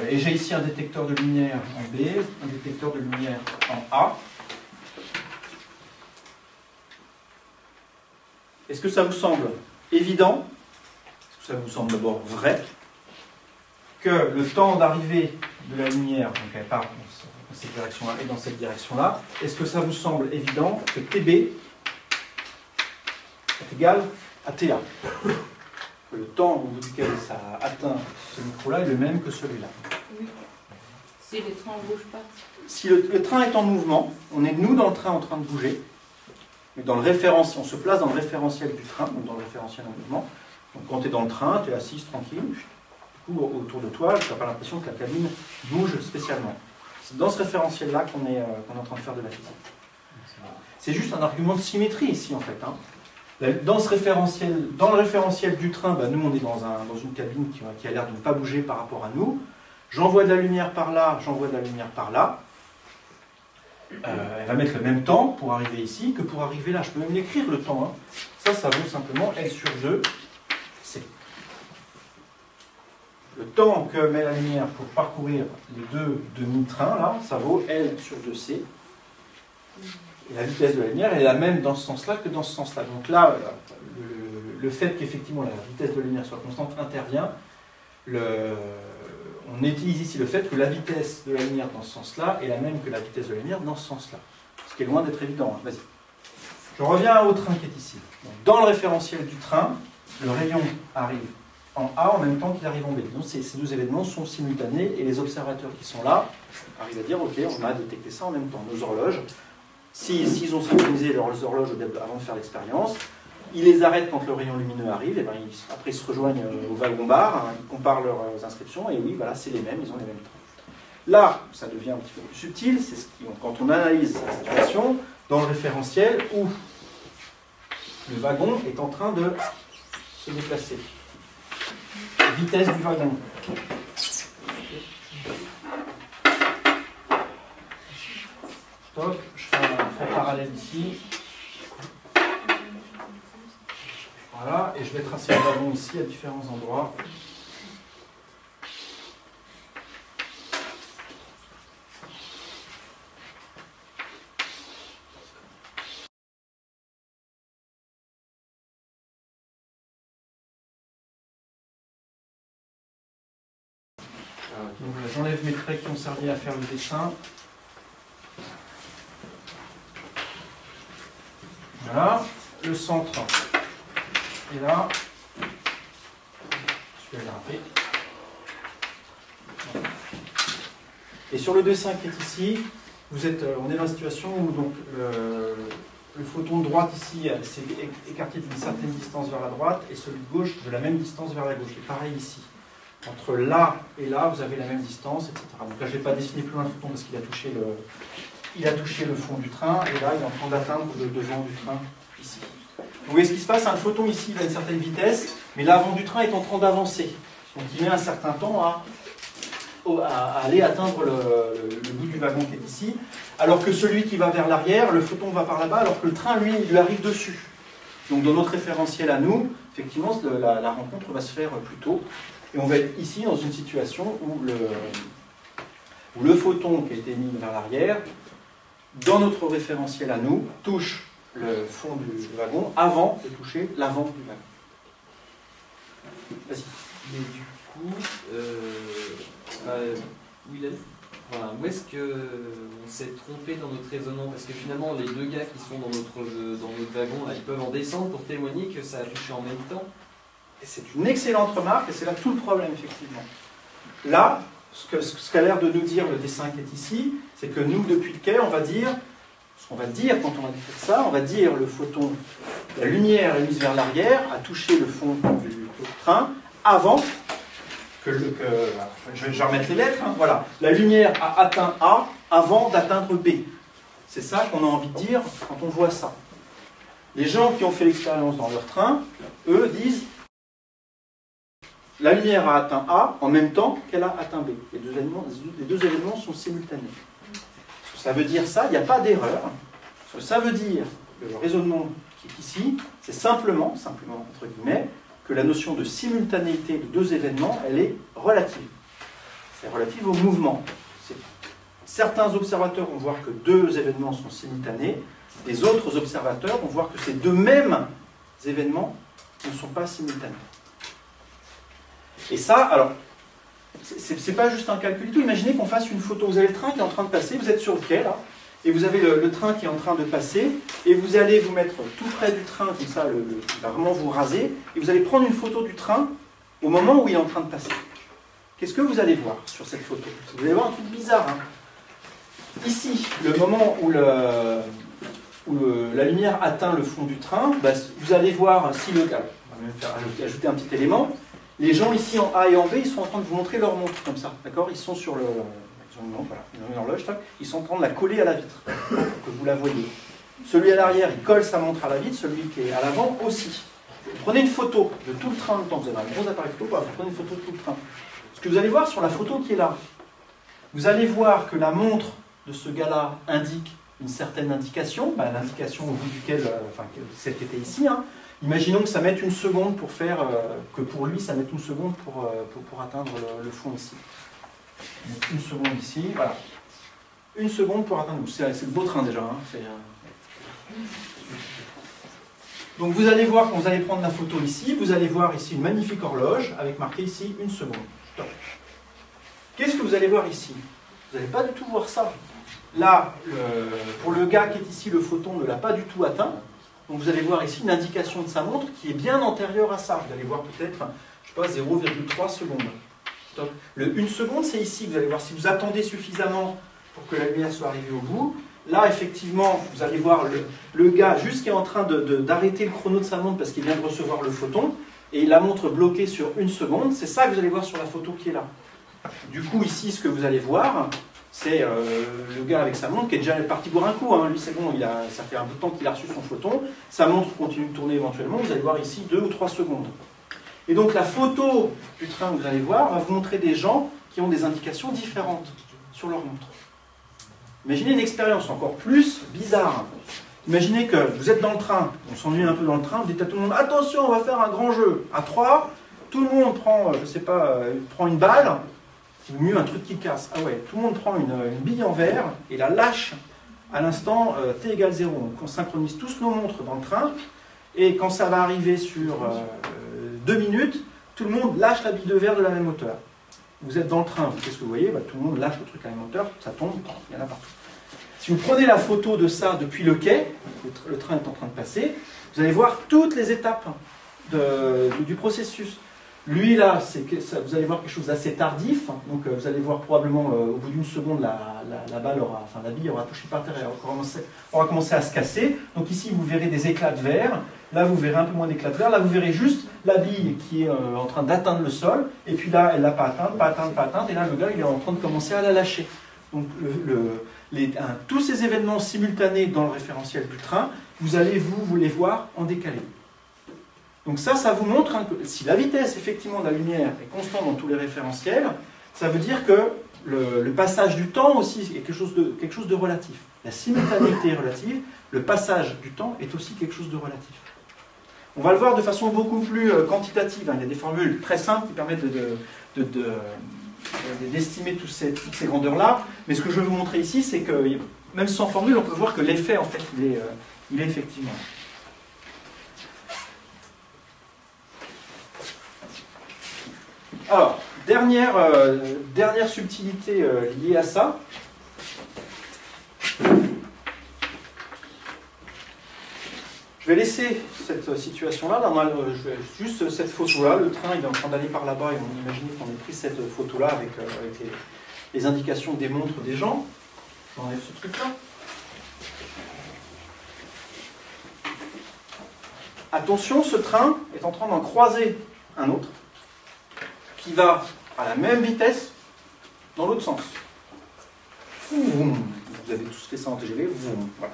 Et j'ai ici un détecteur de lumière en B, un détecteur de lumière en A. Est-ce que ça vous semble évident? Est-ce que ça vous semble d'abord vrai que le temps d'arrivée de la lumière, donc elle part dans cette direction-là et dans cette direction-là, est-ce que ça vous semble évident que TB est égal à TA? Le temps au bout duquel ça atteint ce micro-là est le même que celui-là. Oui. Si les trains ne bougent pas. Si le train est en mouvement, on est nous dans le train en train de bouger, mais dans le référentiel, on se place dans le référentiel du train, donc dans le référentiel en mouvement. Donc quand tu es dans le train, tu es assise tranquille, du coup autour de toi, tu n'as pas l'impression que la cabine bouge spécialement. C'est dans ce référentiel-là qu'on est en train de faire de la physique. C'est juste un argument de symétrie ici en fait. Dans le référentiel du train, nous on est dans une cabine qui a l'air de ne pas bouger par rapport à nous. J'envoie de la lumière par là, j'envoie de la lumière par là. Elle va mettre le même temps pour arriver ici que pour arriver là. Je peux même l'écrire le temps. Ça vaut simplement L sur 2, C. Le temps que met la lumière pour parcourir les deux demi-trains, là, ça vaut L sur 2C. Et la vitesse de la lumière elle est la même dans ce sens-là que dans ce sens-là. Donc là, le fait qu'effectivement la vitesse de la lumière soit constante intervient. On utilise ici le fait que la vitesse de la lumière dans ce sens-là est la même que la vitesse de la lumière dans ce sens-là. Ce qui est loin d'être évident. Vas-y. Je reviens au train qui est ici. Donc, dans le référentiel du train, le rayon arrive en A en même temps qu'il arrive en B. Donc ces deux événements sont simultanés et les observateurs qui sont là arrivent à dire ok, on a détecté ça en même temps. Nos horloges, s'ils ont synchronisé leurs horloges avant de faire l'expérience, ils les arrêtent quand le rayon lumineux arrive, et après ils se rejoignent au wagon-bar, ils comparent leurs inscriptions, et oui, voilà, c'est les mêmes, ils ont les mêmes temps. Là, ça devient un petit peu plus subtil, c'est quand on analyse la situation dans le référentiel où le wagon est en train de se déplacer. Vitesse du wagon. Stop, je fais un trait parallèle ici. Voilà, et je vais tracer le wagon ici à différents endroits. Donc voilà, j'enlève mes traits qui ont servi à faire le dessin. Voilà, le centre est là. Je vais grimper. Et sur le dessin qui est ici, on est dans la situation où donc, le photon de droite ici s'est écarté d'une certaine distance vers la droite et celui de gauche de la même distance vers la gauche. Et pareil ici. Entre là et là, vous avez la même distance, etc. Donc là, je ne vais pas dessiner plus loin le photon parce qu'il a touché le fond du train, et là, il est en train d'atteindre le devant du train, ici. Vous voyez ce qui se passe, un photon ici, il a une certaine vitesse, mais l'avant du train est en train d'avancer. Donc il met un certain temps à aller atteindre le bout du wagon qui est ici, alors que celui qui va vers l'arrière, le photon va par là-bas, alors que le train, lui, il lui arrive dessus. Donc dans notre référentiel à nous, effectivement, la rencontre va se faire plus tôt. Et on va être ici dans une situation où le photon qui a été mis vers l'arrière, dans notre référentiel à nous, touche le fond du wagon avant de toucher l'avant du wagon. Vas-y. Mais du coup, Willem, voilà, où est-ce qu'on s'est trompé dans notre raisonnement? Parce que finalement, les deux gars qui sont dans notre wagon, là, ils peuvent en descendre pour témoigner que ça a touché en même temps. C'est une excellente remarque, et c'est là tout le problème, effectivement. Là, ce qu'a l'air de nous dire le dessin qui est ici, c'est que nous, depuis le quai, on va dire, ce qu'on va dire quand on va décrire ça, on va dire le photon, la lumière émise vers l'arrière a touché le fond du train avant que je vais remettre les lettres, voilà. La lumière a atteint A avant d'atteindre B. C'est ça qu'on a envie de dire quand on voit ça. Les gens qui ont fait l'expérience dans leur train, eux, disent la lumière a atteint A en même temps qu'elle a atteint B. Les deux événements sont simultanés. Ce que ça veut dire ça, il n'y a pas d'erreur. Ce que ça veut dire, le raisonnement qui est ici, c'est simplement, entre guillemets, que la notion de simultanéité de deux événements, elle est relative. C'est relative au mouvement. Certains observateurs vont voir que deux événements sont simultanés, les autres observateurs vont voir que ces deux mêmes événements ne sont pas simultanés. Et ça, alors, c'est pas juste un calcul du tout. Imaginez qu'on fasse une photo. Vous avez le train qui est en train de passer, vous êtes sur le quai là, et vous avez le train qui est en train de passer, et vous allez vous mettre tout près du train, comme ça, il va vraiment vous raser, et vous allez prendre une photo du train au moment où il est en train de passer. Qu'est-ce que vous allez voir sur cette photo? Vous allez voir un truc bizarre. Hein. Ici, le moment où la lumière atteint le fond du train, bah, vous allez voir si le... On va même faire ajouter un petit élément. Les gens ici en A et en B, ils sont en train de vous montrer leur montre, comme ça, d'accord? Ils sont sur le... Ils ont une montre, voilà, ils ont une horloge, ils sont en train de la coller à la vitre, pour que vous la voyez. Celui à l'arrière, il colle sa montre à la vitre, celui qui est à l'avant aussi. Vous prenez une photo de tout le train, le temps que vous avez un gros appareil photo, vous prenez une photo de tout le train. Ce que vous allez voir sur la photo qui est là, vous allez voir que la montre de ce gars-là indique une certaine indication, bah, l'indication au bout duquel, celle qui était ici, hein. Imaginons que ça mette une seconde pour faire, que pour lui ça mette une seconde pour atteindre le fond ici. Une seconde ici, voilà. Une seconde pour atteindre, c'est le beau train déjà. Hein. Donc vous allez voir, quand vous allez prendre la photo ici, vous allez voir ici une magnifique horloge avec marqué ici une seconde. Qu'est-ce que vous allez voir ici? Vous n'allez pas du tout voir ça. Là, pour le gars qui est ici, le photon ne l'a pas du tout atteint. Donc vous allez voir ici une indication de sa montre qui est bien antérieure à ça. Vous allez voir peut-être, je sais pas, 0,3 secondes. Donc, une seconde, c'est ici. Vous allez voir si vous attendez suffisamment pour que la lumière soit arrivée au bout. Là, effectivement, vous allez voir le gars juste qui est en train d'arrêter le chrono de sa montre parce qu'il vient de recevoir le photon. Et la montre bloquée sur une seconde. C'est ça que vous allez voir sur la photo qui est là. Du coup, ici, ce que vous allez voir, c'est le gars avec sa montre qui est déjà parti pour un coup. Hein. Lui, c'est bon, ça fait un bout de temps qu'il a reçu son photon. Sa montre continue de tourner éventuellement. Vous allez voir ici 2 ou 3 secondes. Et donc, la photo du train que vous allez voir va vous montrer des gens qui ont des indications différentes sur leur montre. Imaginez une expérience encore plus bizarre. Imaginez que vous êtes dans le train, on s'ennuie un peu dans le train, vous dites à tout le monde, attention, on va faire un grand jeu. À 3, tout le monde prend, je sais pas, prend une balle, ou mieux un truc qui casse. Ah ouais, tout le monde prend une bille en verre et la lâche à l'instant t égale 0. Donc on synchronise tous nos montres dans le train, et quand ça va arriver sur 2 minutes, tout le monde lâche la bille de verre de la même hauteur. Vous êtes dans le train, qu'est-ce que vous voyez? Bah, tout le monde lâche le truc à la même hauteur, ça tombe, il y en a partout. Si vous prenez la photo de ça depuis le quai, le train est en train de passer, vous allez voir toutes les étapes du processus. Lui là, vous allez voir quelque chose d'assez tardif, donc vous allez voir probablement au bout d'une seconde la bille aura touché par terre et aura commencé à se casser. Donc ici vous verrez des éclats de verre, là vous verrez un peu moins d'éclats de verre, là vous verrez juste la bille qui est en train d'atteindre le sol, et puis là elle ne l'a pas atteinte, et là le gars il est en train de commencer à la lâcher. Donc tous ces événements simultanés dans le référentiel du train, vous allez vous les voir en décalé. Donc ça vous montre que si la vitesse effectivement de la lumière est constante dans tous les référentiels, ça veut dire que le passage du temps aussi est quelque chose de relatif. La simultanéité est relative, le passage du temps est aussi quelque chose de relatif. On va le voir de façon beaucoup plus quantitative. Il y a des formules très simples qui permettent d'estimer toutes ces grandeurs-là. Mais ce que je veux vous montrer ici, c'est que même sans formule, on peut voir que l'effet, en fait, il est effectivement. Alors, dernière subtilité liée à ça. Je vais laisser cette situation-là. Juste cette photo-là. Le train il est en train d'aller par là-bas et on imagine qu'on ait pris cette photo-là avec les indications des montres des gens. J'enlève ce truc-là. Attention, ce train est en train d'en croiser un autre qui va à la même vitesse dans l'autre sens. Vous avez tous fait ça en TGV. Voilà.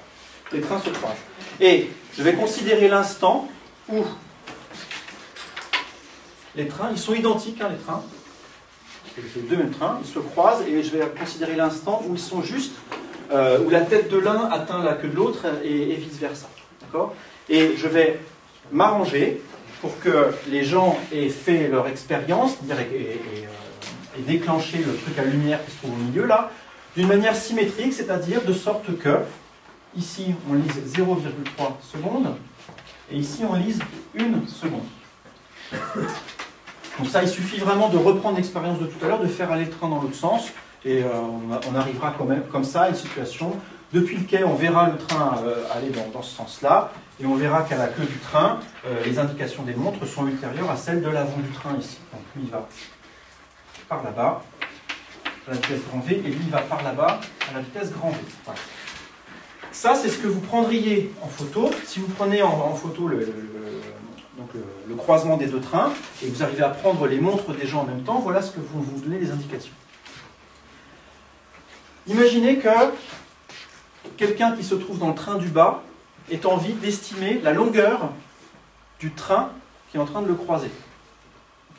Les trains se croisent. Et je vais considérer l'instant où les trains, ils sont identiques, hein, les trains. C'est les deux mêmes trains, ils se croisent, et je vais considérer l'instant où ils sont juste, où la tête de l'un atteint la queue de l'autre, et vice-versa. D'accord ? Et je vais m'arranger pour que les gens aient fait leur expérience, et déclenché le truc à lumière qui se trouve au milieu, là, d'une manière symétrique, c'est-à-dire de sorte que ici, on lise 0,3 secondes, et ici, on lise 1 seconde. Donc ça, il suffit vraiment de reprendre l'expérience de tout à l'heure, de faire aller le train dans l'autre sens, et on arrivera quand même comme ça à une situation. Depuis le quai, on verra le train aller dans ce sens-là, et on verra qu'à la queue du train, les indications des montres sont ultérieures à celles de l'avant du train ici. Donc lui, il va par là-bas, à la vitesse grand V, et lui, il va par là-bas, à la vitesse grand V. Voilà. Ça, c'est ce que vous prendriez en photo. Si vous prenez en photo le croisement des deux trains, et que vous arrivez à prendre les montres des gens en même temps, voilà ce que vont vous donner les indications. Imaginez que quelqu'un qui se trouve dans le train du bas ait envie d'estimer la longueur du train qui est en train de le croiser.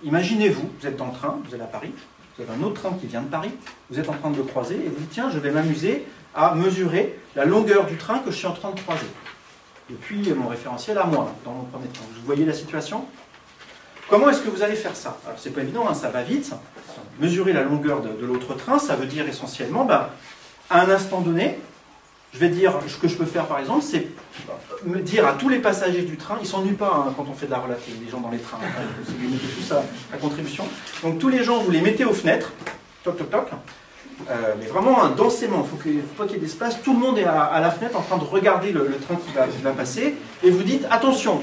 Imaginez-vous, vous êtes dans le train, vous êtes à Paris, vous avez un autre train qui vient de Paris, vous êtes en train de le croiser, et vous dites, tiens, je vais m'amuser à mesurer la longueur du train que je suis en train de croiser. Depuis mon référentiel à moi, dans mon premier train. Vous voyez la situation? Comment est-ce que vous allez faire ça? Alors c'est pas évident, hein, ça va vite. Mesurer la longueur de l'autre train, ça veut dire essentiellement, à un instant donné, je vais dire, ce que je peux faire par exemple, c'est me dire à tous les passagers du train, ils ne s'ennuient pas hein, quand on fait de la relative, les gens dans les trains, vous mettez tous à contribution. Donc tous les gens, vous les mettez aux fenêtres, toc toc toc, mais vraiment densément, il ne faut pas qu'il y ait d'espace, tout le monde est à la fenêtre en train de regarder le train qui va passer, et vous dites, attention,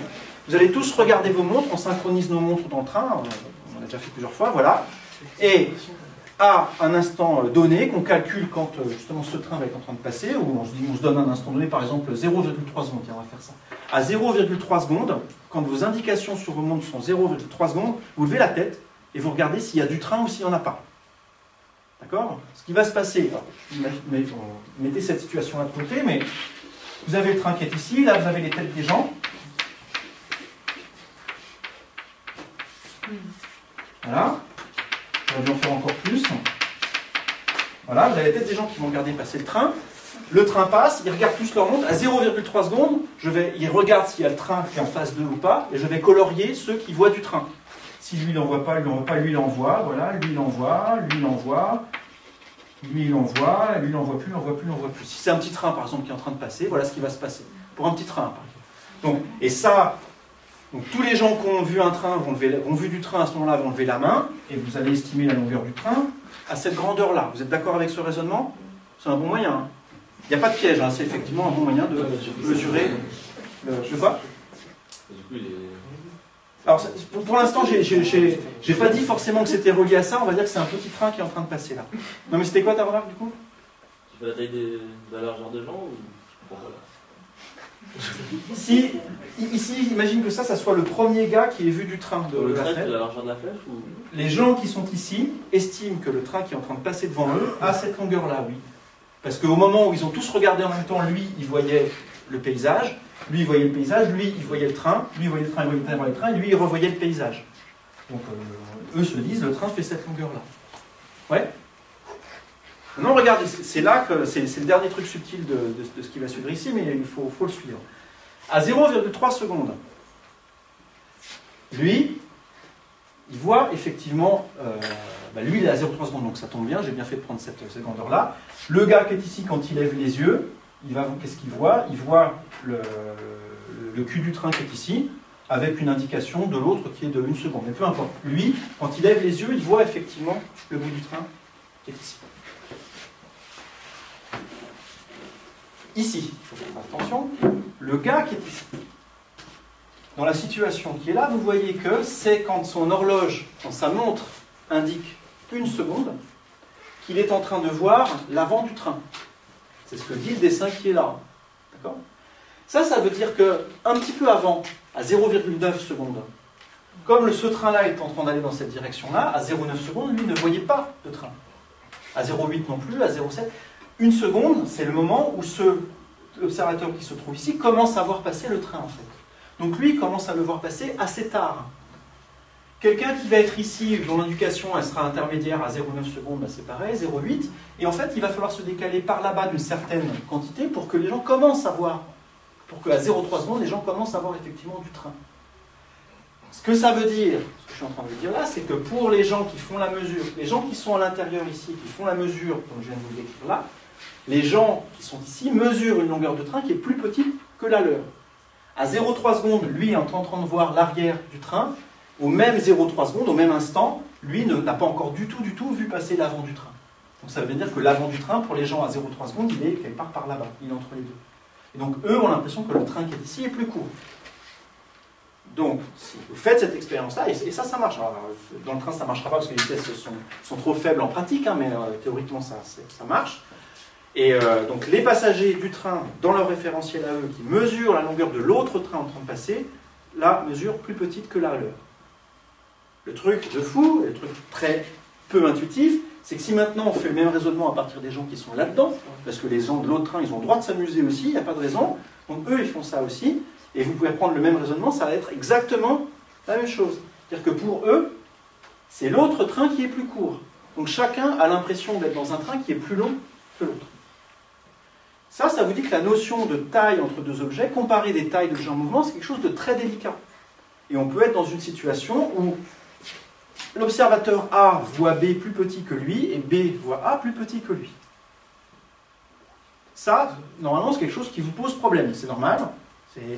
vous allez tous regarder vos montres, on synchronise nos montres dans le train, on a déjà fait plusieurs fois, voilà, et à un instant donné, qu'on calcule quand justement ce train va être en train de passer, ou on se donne un instant donné, par exemple 0,3 secondes, tiens, on va faire ça. À 0,3 secondes, quand vos indications sur vos montres sont 0,3 secondes, vous levez la tête et vous regardez s'il y a du train ou s'il n'y en a pas. D'accord? Ce qui va se passer, mettez cette situation-là de côté, mais vous avez le train qui est ici, là vous avez les têtes des gens. Voilà. On va bien faire encore plus. Voilà, vous avez la tête des gens qui vont regarder passer le train. Le train passe, ils regardent tous leur montre. À 0,3 secondes, ils regardent s'il y a le train qui est en face d'eux ou pas, et je vais colorier ceux qui voient du train. Si lui, il n'en voit pas, lui, il envoie. Voilà, lui, il envoie, lui, il envoie. Lui, il envoie, lui, il n'envoie plus, il n'envoie plus, il n'envoie plus. Si c'est un petit train, par exemple, qui est en train de passer, voilà ce qui va se passer. Pour un petit train, par exemple. Donc, et ça... Donc tous les gens qui ont vu un train, ont vu du train à ce moment-là, vont lever la main, et vous allez estimer la longueur du train à cette grandeur-là. Vous êtes d'accord avec ce raisonnement? C'est un bon moyen. Hein. Il n'y a pas de piège, hein. C'est effectivement un bon moyen de mesurer le... Je sais pas. Alors pour l'instant, j'ai pas dit forcément que c'était relié à ça, on va dire que c'est un petit train qui est en train de passer là. Non mais c'était quoi ta remarque du coup? Tu fais la taille de la largeur des gens ou... Si, ici, imagine que ça soit le premier gars qui ait vu du train de la fenêtre. La largeur de la flèche ou... Les gens qui sont ici estiment que le train qui est en train de passer devant eux a cette longueur-là, oui. Parce qu'au moment où ils ont tous regardé en même temps, lui, il voyait le paysage, lui, il voyait le paysage, lui, il voyait le train, lui, il voyait le train, il voyait le train, et lui, il revoyait le paysage. Donc, eux se disent, le train fait cette longueur-là. Ouais. Maintenant, regardez, c'est là que c'est le dernier truc subtil de ce qui va suivre ici, mais il faut le suivre. À 0,3 secondes, lui, il voit effectivement, lui il est à 0,3 secondes, donc ça tombe bien, j'ai bien fait de prendre cette grandeur-là. Le gars qui est ici, quand il lève les yeux, qu'est-ce qu'il voit? Il voit le cul du train qui est ici, avec une indication de l'autre qui est de 1 seconde. Mais peu importe. Lui, quand il lève les yeux, il voit effectivement le bout du train qui est ici. Ici, il faut faire attention, le gars qui est ici, dans la situation qui est là, vous voyez que c'est quand son horloge, quand sa montre indique 1 seconde, qu'il est en train de voir l'avant du train. C'est ce que dit le dessin qui est là. D'accord ? Ça veut dire qu'un petit peu avant, à 0,9 secondes, comme ce train-là est en train d'aller dans cette direction-là, à 0,9 secondes, lui ne voyait pas de train. À 0,8 non plus, à 0,7. 1 seconde, c'est le moment où l'observateur qui se trouve ici commence à voir passer le train, en fait. Donc lui commence à le voir passer assez tard. Quelqu'un qui va être ici, dont l'indication elle sera intermédiaire à 0,9 secondes, c'est pareil, 0,8. Et en fait, il va falloir se décaler par là-bas d'une certaine quantité pour que les gens commencent à voir. Pour qu'à 0,3 secondes, les gens commencent à voir effectivement du train. Ce que ça veut dire, ce que je suis en train de dire là, c'est que pour les gens qui font la mesure, les gens qui sont à l'intérieur ici, qui font la mesure, comme je viens de vous le décrire là, les gens qui sont ici mesurent une longueur de train qui est plus petite que la leur. À 0,3 secondes, lui est en train de voir l'arrière du train, au même 0,3 secondes, au même instant, lui n'a pas encore du tout vu passer l'avant du train. Donc ça veut dire que l'avant du train, pour les gens à 0,3 secondes, il est quelque part par là-bas, il est entre les deux. Et donc eux ont l'impression que le train qui est ici est plus court. Donc, si vous faites cette expérience-là, et ça marche. Alors, dans le train, ça ne marchera pas parce que les vitesses sont trop faibles en pratique, hein, mais théoriquement, ça marche. Et donc, les passagers du train, dans leur référentiel à eux, qui mesurent la longueur de l'autre train en train de passer, la mesurent plus petite que la leur. Le truc de fou, le truc très peu intuitif, c'est que si maintenant on fait le même raisonnement à partir des gens qui sont là-dedans, parce que les gens de l'autre train, ils ont le droit de s'amuser aussi, il n'y a pas de raison, donc eux, ils font ça aussi, et vous pouvez prendre le même raisonnement, ça va être exactement la même chose. C'est-à-dire que pour eux, c'est l'autre train qui est plus court. Donc chacun a l'impression d'être dans un train qui est plus long que l'autre. Ça vous dit que la notion de taille entre deux objets, comparer des tailles d'objets en mouvement, c'est quelque chose de très délicat. Et on peut être dans une situation où l'observateur A voit B plus petit que lui, et B voit A plus petit que lui. Ça, normalement, c'est quelque chose qui vous pose problème, c'est normal.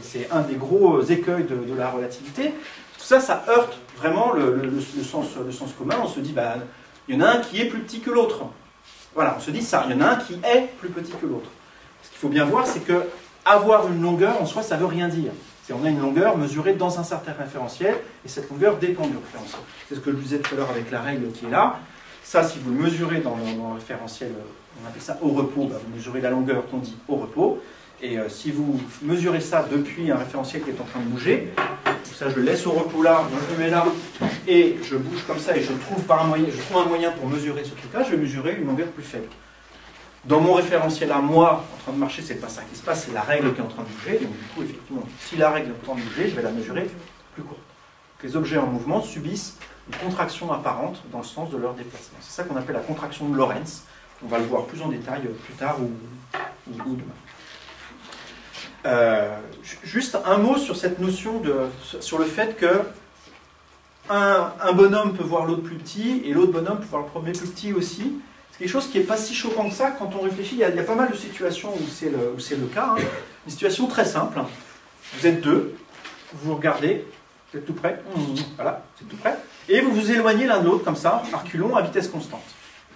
C'est un des gros écueils de la relativité. Tout ça, ça heurte vraiment le sens commun. On se dit, bah, il y en a un qui est plus petit que l'autre. Voilà, on se dit ça, il y en a un qui est plus petit que l'autre. Ce qu'il faut bien voir, c'est que avoir une longueur, en soi, ça ne veut rien dire. On a une longueur mesurée dans un certain référentiel, et cette longueur dépend du référentiel. C'est ce que je vous disais tout à l'heure avec la règle qui est là. Ça, si vous le mesurez dans le référentiel, on appelle ça au repos, bah, vous mesurez la longueur qu'on dit au repos. Et si vous mesurez ça depuis un référentiel qui est en train de bouger, ça je le laisse au repos là, je le mets là, et je bouge comme ça, et je trouve un moyen pour mesurer ce truc-là, je vais mesurer une longueur plus faible. Dans mon référentiel à moi, en train de marcher, c'est pas ça qui se passe, c'est la règle qui est en train de bouger, donc du coup, effectivement, si la règle est en train de bouger, je vais la mesurer plus courte. Les objets en mouvement subissent une contraction apparente dans le sens de leur déplacement. C'est ça qu'on appelle la contraction de Lorentz. On va le voir plus en détail plus tard ou demain. Juste un mot sur cette notion sur le fait que un bonhomme peut voir l'autre plus petit et l'autre bonhomme peut voir le premier plus petit aussi. C'est quelque chose qui n'est pas si choquant que ça quand on réfléchit. Il y a pas mal de situations où c'est le cas. Hein. Une situation très simple. Vous êtes deux, vous vous regardez, vous êtes tout près, voilà, c'est tout près, et vous vous éloignez l'un de l'autre comme ça, à reculons, à vitesse constante.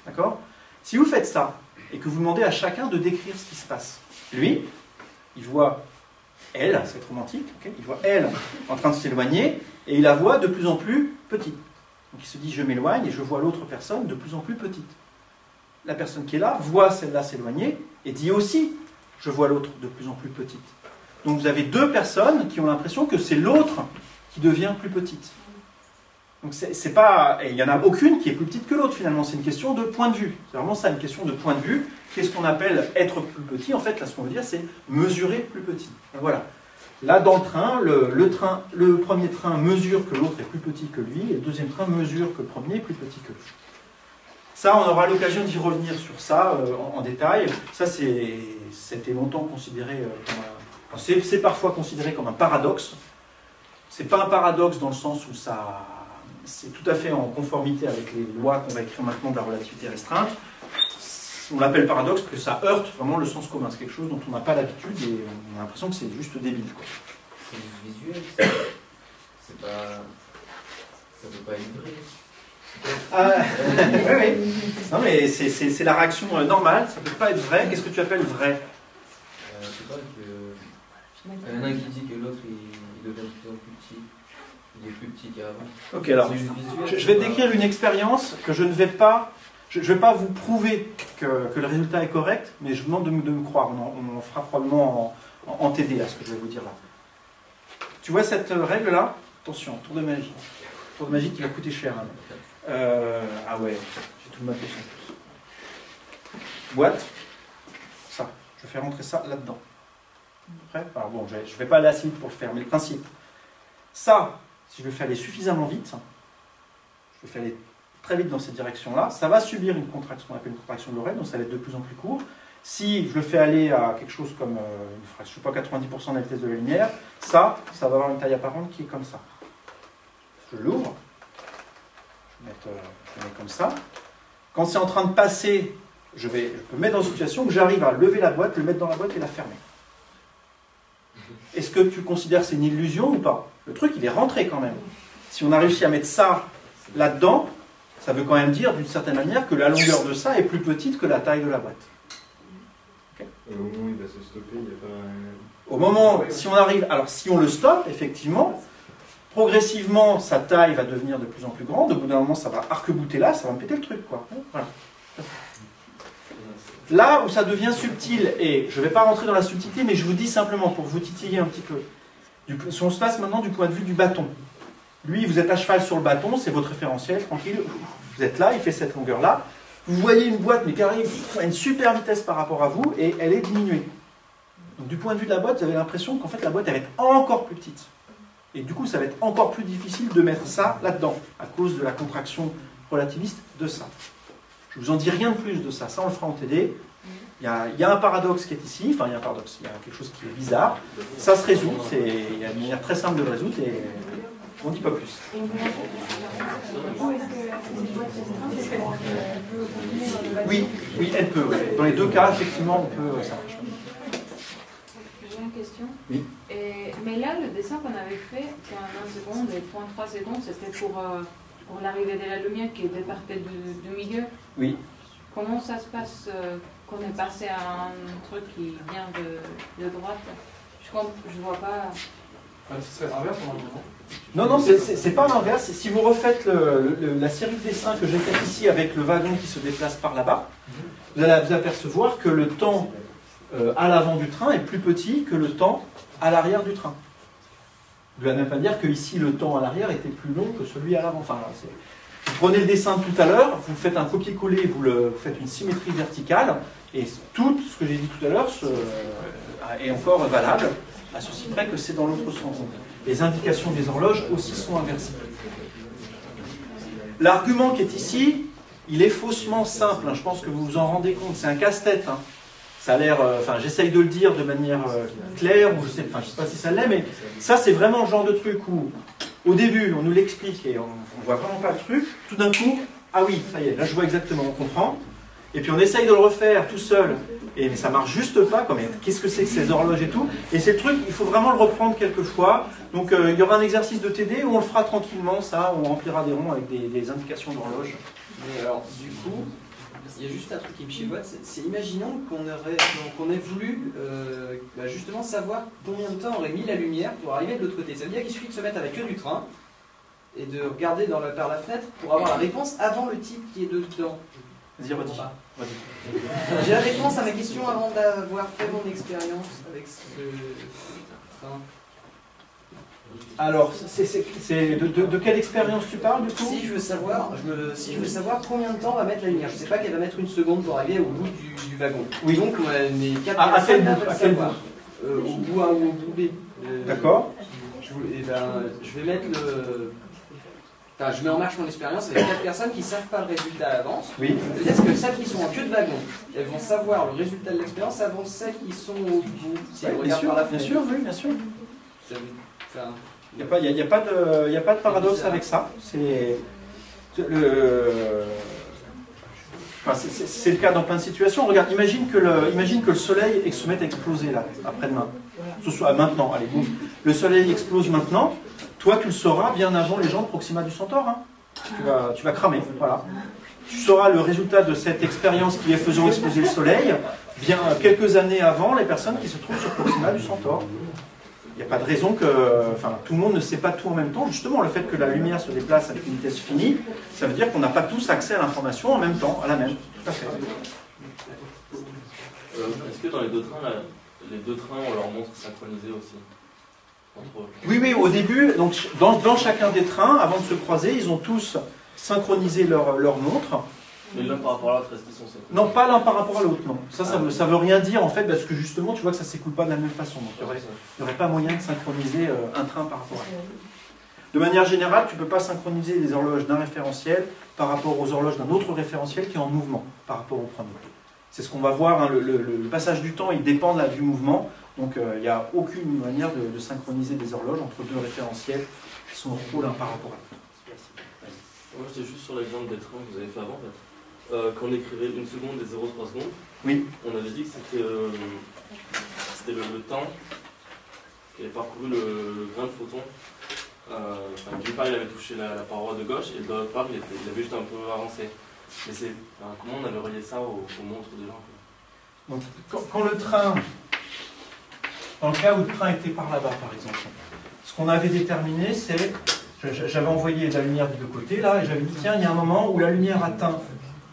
D'accord ? Si vous faites ça et que vous demandez à chacun de décrire ce qui se passe, lui, il voit elle, c'est romantique, okay, il voit elle en train de s'éloigner et il la voit de plus en plus petite. Donc il se dit je m'éloigne et je vois l'autre personne de plus en plus petite. La personne qui est là voit celle-là s'éloigner et dit aussi je vois l'autre de plus en plus petite. Donc vous avez deux personnes qui ont l'impression que c'est l'autre qui devient plus petite. Donc c'est pas, et il n'y en a aucune qui est plus petite que l'autre finalement, c'est une question de point de vue. C'est vraiment ça, une question de point de vue. Qu'est-ce qu'on appelle être plus petit? En fait, là, ce qu'on veut dire, c'est mesurer plus petit. Voilà. Là, dans le train, le premier train mesure que l'autre est plus petit que lui, et le deuxième train mesure que le premier est plus petit que lui. Ça, on aura l'occasion d'y revenir sur ça en détail. Ça, c'était longtemps considéré comme c'est parfois considéré comme un paradoxe. C'est pas un paradoxe dans le sens où c'est tout à fait en conformité avec les lois qu'on va écrire maintenant de la relativité restreinte. On l'appelle paradoxe parce que ça heurte vraiment le sens commun. C'est quelque chose dont on n'a pas l'habitude et on a l'impression que c'est juste débile. C'est visuel, c'est pas... ça peut pas être vrai. Oui. Non mais c'est la réaction normale, ça peut pas être vrai. Qu'est-ce que tu appelles vrai? Je sais pas, il y en a un qui dit que l'autre il devient de plus en plus petit. Il est plus petit qu'avant. Ok, alors, je vais te décrire une expérience que je ne vais pas... Je ne vais pas vous prouver que le résultat est correct, mais je vous demande de me croire. On en fera probablement en TD, là, ce que je vais vous dire là. Tu vois cette règle-là? Attention, tour de magie. Tour de magie qui va coûter cher. Hein. Ah ouais, j'ai tout ma question. Boîte. Ça. Je vais faire rentrer ça là-dedans. Prêt? Alors bon, je ne vais pas aller assez vite pour le faire, mais le principe. Ça, si je le fais aller suffisamment vite, je le fais aller très vite dans cette direction-là, ça va subir une contraction, on appelle une contraction de Lorentz, donc ça va être de plus en plus court. Si je le fais aller à quelque chose comme une fraction, je sais pas, 90% de la vitesse de la lumière, ça va avoir une taille apparente qui est comme ça. Je l'ouvre, je vais mettre comme ça. Quand c'est en train de passer, je peux me mettre dans une situation où j'arrive à lever la boîte, le mettre dans la boîte et la fermer. Est-ce que tu considères que c'est une illusion ou pas? Le truc, il est rentré quand même. Si on a réussi à mettre ça là-dedans, ça veut quand même dire, d'une certaine manière, que la longueur de ça est plus petite que la taille de la boîte. Okay. Au moment où il va se stopper, il n'y a pas un... Au moment, si on arrive, alors si on le stoppe, effectivement, progressivement, sa taille va devenir de plus en plus grande. Au bout d'un moment, ça va arc-bouter là, ça va me péter le truc, quoi. Voilà. Là où ça devient subtil, et je ne vais pas rentrer dans la subtilité, mais je vous dis simplement pour vous titiller un petit peu. Si on se passe maintenant du point de vue du bâton. Lui, vous êtes à cheval sur le bâton, c'est votre référentiel, tranquille. Vous êtes là, il fait cette longueur-là. Vous voyez une boîte, mais qui arrive à une super vitesse par rapport à vous, et elle est diminuée. Donc du point de vue de la boîte, vous avez l'impression qu'en fait la boîte elle va être encore plus petite. Et du coup, ça va être encore plus difficile de mettre ça là-dedans, à cause de la contraction relativiste de ça. Je ne vous en dis rien de plus de ça, ça on le fera en TD. Il y a un paradoxe qui est ici, enfin il y a un paradoxe, il y a quelque chose qui est bizarre. Ça se résout, il y a une manière très simple de le résoudre et on ne dit pas plus. Oui, oui, elle peut. Ouais. Dans les deux cas, effectivement, on peut. Ça marche. J'ai une question. Oui. Mais là, le dessin qu'on avait fait, qui a 1 seconde et 0.3 secondes, c'était pour l'arrivée de la lumière qui départait du milieu. Oui. Comment ça se passe qu'on est passé à un truc qui vient de droite? Je vois pas. Ce serait l'inverse ou non, non, c'est pas l'inverse. Si vous refaites la série de dessins que j'ai fait ici avec le wagon qui se déplace par là-bas, vous allez vous apercevoir que le temps à l'avant du train est plus petit que le temps à l'arrière du train. De la même manière que ici, le temps à l'arrière était plus long que celui à l'avant. Enfin, vous prenez le dessin de tout à l'heure, vous faites un copier-coller, vous faites une symétrie verticale, et tout ce que j'ai dit tout à l'heure est encore valable, à ceci près que c'est dans l'autre sens. Les indications des horloges aussi sont inversées. L'argument qui est ici, il est faussement simple, hein, je pense que vous vous en rendez compte, c'est un casse-tête. Hein. Ça a l'air, j'essaye de le dire de manière claire, ou je sais pas si ça l'est, mais ça c'est vraiment le genre de truc où, au début, on nous l'explique et on voit vraiment pas le truc, tout d'un coup, ah oui, ça y est, là je vois exactement, on comprend, et puis on essaye de le refaire tout seul, mais ça marche juste pas, comme qu'est-ce que c'est que ces horloges et tout, et c'est le truc, il faut vraiment le reprendre quelques fois, donc il y aura un exercice de TD où on le fera tranquillement, ça, on remplira des ronds avec des indications d'horloge. Mais alors, du coup, il y a juste un truc qui me chivote, c'est imaginons qu'on ait voulu justement savoir combien de temps aurait mis la lumière pour arriver de l'autre côté. Ça veut dire qu'il suffit de se mettre avec eux du train et de regarder par la fenêtre pour avoir la réponse avant le type qui est dedans. Vas-y, redis. J'ai la réponse à ma question avant d'avoir fait mon expérience avec ce train. Alors, de quelle expérience tu parles du coup? Si je veux savoir combien de temps va mettre la lumière, je ne sais pas qu'elle va mettre 1 seconde pour arriver au bout du wagon. Oui. Donc mes 4 à quel bout, veulent savoir. Au bout A ou au bout B. D'accord. Je vais mettre le... Enfin, je mets en marche mon expérience avec 4 personnes qui ne savent pas le résultat à l'avance. Oui. Peut-être que celles qui sont en queue de wagon, elles vont savoir le résultat de l'expérience avant celles qui sont au bout. Si elles regardent par la fenêtre. Bien sûr, oui, bien sûr. Enfin, Il n'y a pas de paradoxe avec ça. C'est le cas dans plein de situations. Regarde, imagine que le soleil se mette à exploser là, après-demain. Ce soit maintenant, allez, boum. Le soleil explose maintenant. Toi, tu le sauras bien avant les gens de Proxima du Centaure. Hein. Tu vas cramer, voilà. Tu sauras le résultat de cette expérience qui est faisant exploser le soleil bien quelques années avant les personnes qui se trouvent sur Proxima du Centaure. Il n'y a pas de raison que... tout le monde ne sait pas tout en même temps. Justement, le fait que la lumière se déplace avec une vitesse finie, ça veut dire qu'on n'a pas tous accès à l'information en même temps, à la même. Tout à fait. Est-ce que dans les deux trains, on leur montre synchronisé aussi entre eux? Oui, au début, donc, dans chacun des trains, avant de se croiser, ils ont tous synchronisé leur montre. Mais l'un par rapport à l'autre, est-ce qu'ils sont synchronisés? Non, pas l'un par rapport à l'autre, non. Ça veut rien dire, en fait, parce que justement, tu vois que ça ne s'écoule pas de la même façon. Donc, il n'y aurait pas moyen de synchroniser un train par rapport à l'autre. De manière générale, tu ne peux pas synchroniser les horloges d'un référentiel par rapport aux horloges d'un autre référentiel qui est en mouvement par rapport au premier. C'est ce qu'on va voir, hein, le passage du temps, il dépend là, du mouvement. Donc, il n'y a aucune manière de synchroniser des horloges entre deux référentiels qui sont en rôle l'un par rapport à l'autre. Moi, j'étais juste sur l'exemple des trains que vous avez fait avant, en fait. Quand on écrivait 1 seconde et 0,3 secondes, oui. On avait dit que c'était le temps qui avait parcouru le grain de photon d'une part il avait touché la paroi de gauche et de l'autre part il avait juste un peu avancé. Mais comment on avait relié ça aux montres des gens, quoi. Donc, quand le train, dans le cas où le train était par là-bas par exemple, ce qu'on avait déterminé c'est, j'avais envoyé la lumière des deux côtés là, et j'avais dit tiens il y a un moment où la lumière atteint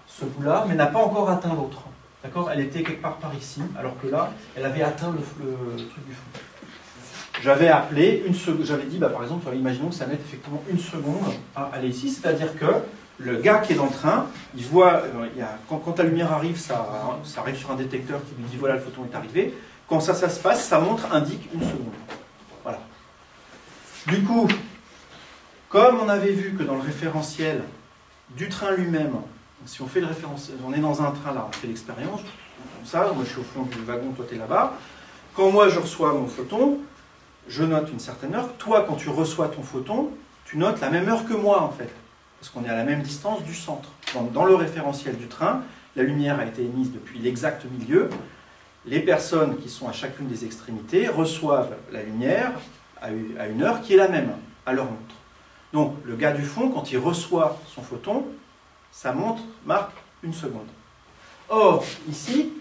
ce bout-là, mais n'a pas encore atteint l'autre. D'accord ? Elle était quelque part par ici, alors que là, elle avait atteint le truc du fond. J'avais appelé une seconde, j'avais dit, par exemple, imaginons que ça mette effectivement une seconde à aller ici, c'est-à-dire que le gars qui est dans le train, il voit, quand la lumière arrive, ça arrive sur un détecteur qui lui dit voilà, le photon est arrivé. Quand ça se passe, sa montre indique une seconde. Voilà. Du coup, comme on avait vu que dans le référentiel du train lui-même, si on fait le référentiel, on est dans un train là, on fait l'expérience, comme ça, moi je suis au fond du wagon, toi tu es là-bas. Quand moi je reçois mon photon, je note une certaine heure. Toi, quand tu reçois ton photon, tu notes la même heure que moi en fait, parce qu'on est à la même distance du centre. Dans le référentiel du train, la lumière a été émise depuis l'exact milieu. Les personnes qui sont à chacune des extrémités reçoivent la lumière à une heure qui est la même, à leur montre. Donc le gars du fond, quand il reçoit son photon, sa montre marque une seconde. Or, ici,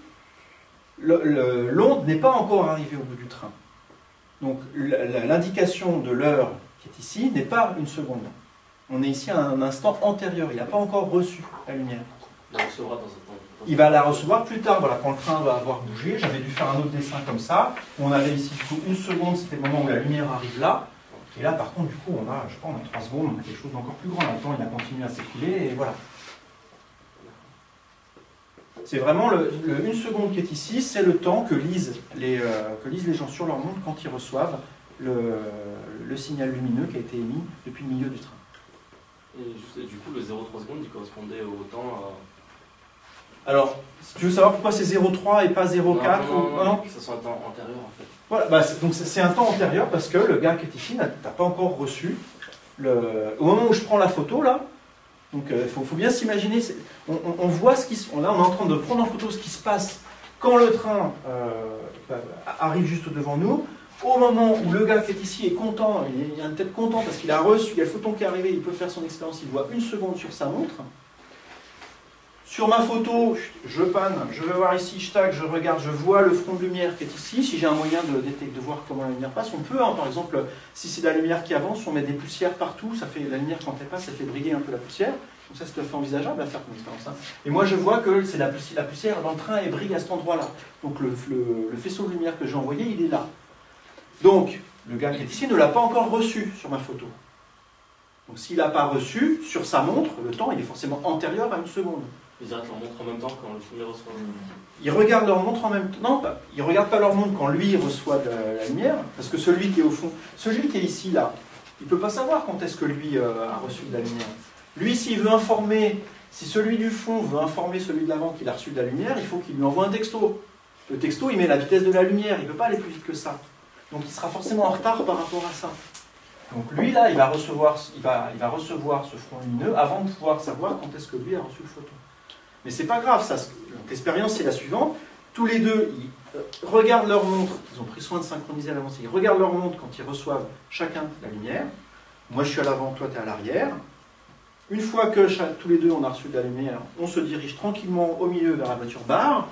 l'onde n'est pas encore arrivée au bout du train. Donc l'indication de l'heure qui est ici n'est pas une seconde. On est ici à un instant antérieur, il n'a pas encore reçu la lumière. Il la recevra dans un temps. Il va la recevoir plus tard, voilà, quand le train va avoir bougé. J'avais dû faire un autre dessin comme ça. On avait ici du coup une seconde, c'était le moment où la lumière arrive là. Et là, par contre, du coup, on a 3 secondes, on a quelque chose d'encore plus grand. Là, le temps, il a continué à s'écouler, et voilà. C'est vraiment une seconde qui est ici, c'est le temps que lisent les gens sur leur montre quand ils reçoivent le signal lumineux qui a été émis depuis le milieu du train. Et du coup, le 0,3 secondes, il correspondait au temps Alors, si tu veux savoir pourquoi c'est 0,3 et pas 0,4 non, que ça soit un temps antérieur en fait. Voilà, donc c'est un temps antérieur parce que le gars qui est ici n'a pas encore reçu au moment où je prends la photo là. Donc il faut bien s'imaginer, on voit ce qui se... Là on est en train de prendre en photo ce qui se passe quand le train arrive juste devant nous. Au moment où le gars qui est ici est content, il a une tête contente parce qu'il a reçu, il y a le photon qui est arrivé, il peut faire son expérience, il voit une seconde sur sa montre. Sur ma photo, je panne, je vais voir ici, je regarde, je vois le front de lumière qui est ici. Si j'ai un moyen de voir comment la lumière passe, on peut, par exemple, si c'est de la lumière qui avance, on met des poussières partout, ça fait la lumière quand elle passe, ça fait briller un peu la poussière. Donc ça c'est tout à fait envisageable à faire comme expérience. Hein. Et moi je vois que c'est la poussière dans le train et brille à cet endroit-là. Donc le faisceau de lumière que j'ai envoyé, il est là. Donc le gars qui est ici ne l'a pas encore reçu sur ma photo. Donc s'il n'a pas reçu, sur sa montre, le temps il est forcément antérieur à une seconde. Ils arrêtent leur montre en même temps quand le premier reçoit. Ils regardent leur montre en même temps. Non, ils ne regardent pas leur montre quand lui reçoit de la lumière, parce que celui qui est au fond, celui qui est ici, là, il ne peut pas savoir quand est-ce que lui a reçu de la lumière. Lui, s'il veut informer, si celui du fond veut informer celui de l'avant qu'il a reçu de la lumière, il faut qu'il lui envoie un texto. Le texto, il met la vitesse de la lumière, il ne peut pas aller plus vite que ça. Donc il sera forcément en retard par rapport à ça. Donc lui, là, il va recevoir ce front lumineux avant de pouvoir savoir quand est-ce que lui a reçu le photon. Mais c'est pas grave, ça. L'expérience c'est la suivante. Tous les deux, ils regardent leur montre, ils ont pris soin de synchroniser à l'avance, ils regardent leur montre quand ils reçoivent chacun la lumière. Moi je suis à l'avant, toi tu es à l'arrière. Une fois que tous les deux on a reçu de la lumière, on se dirige tranquillement au milieu vers la voiture bar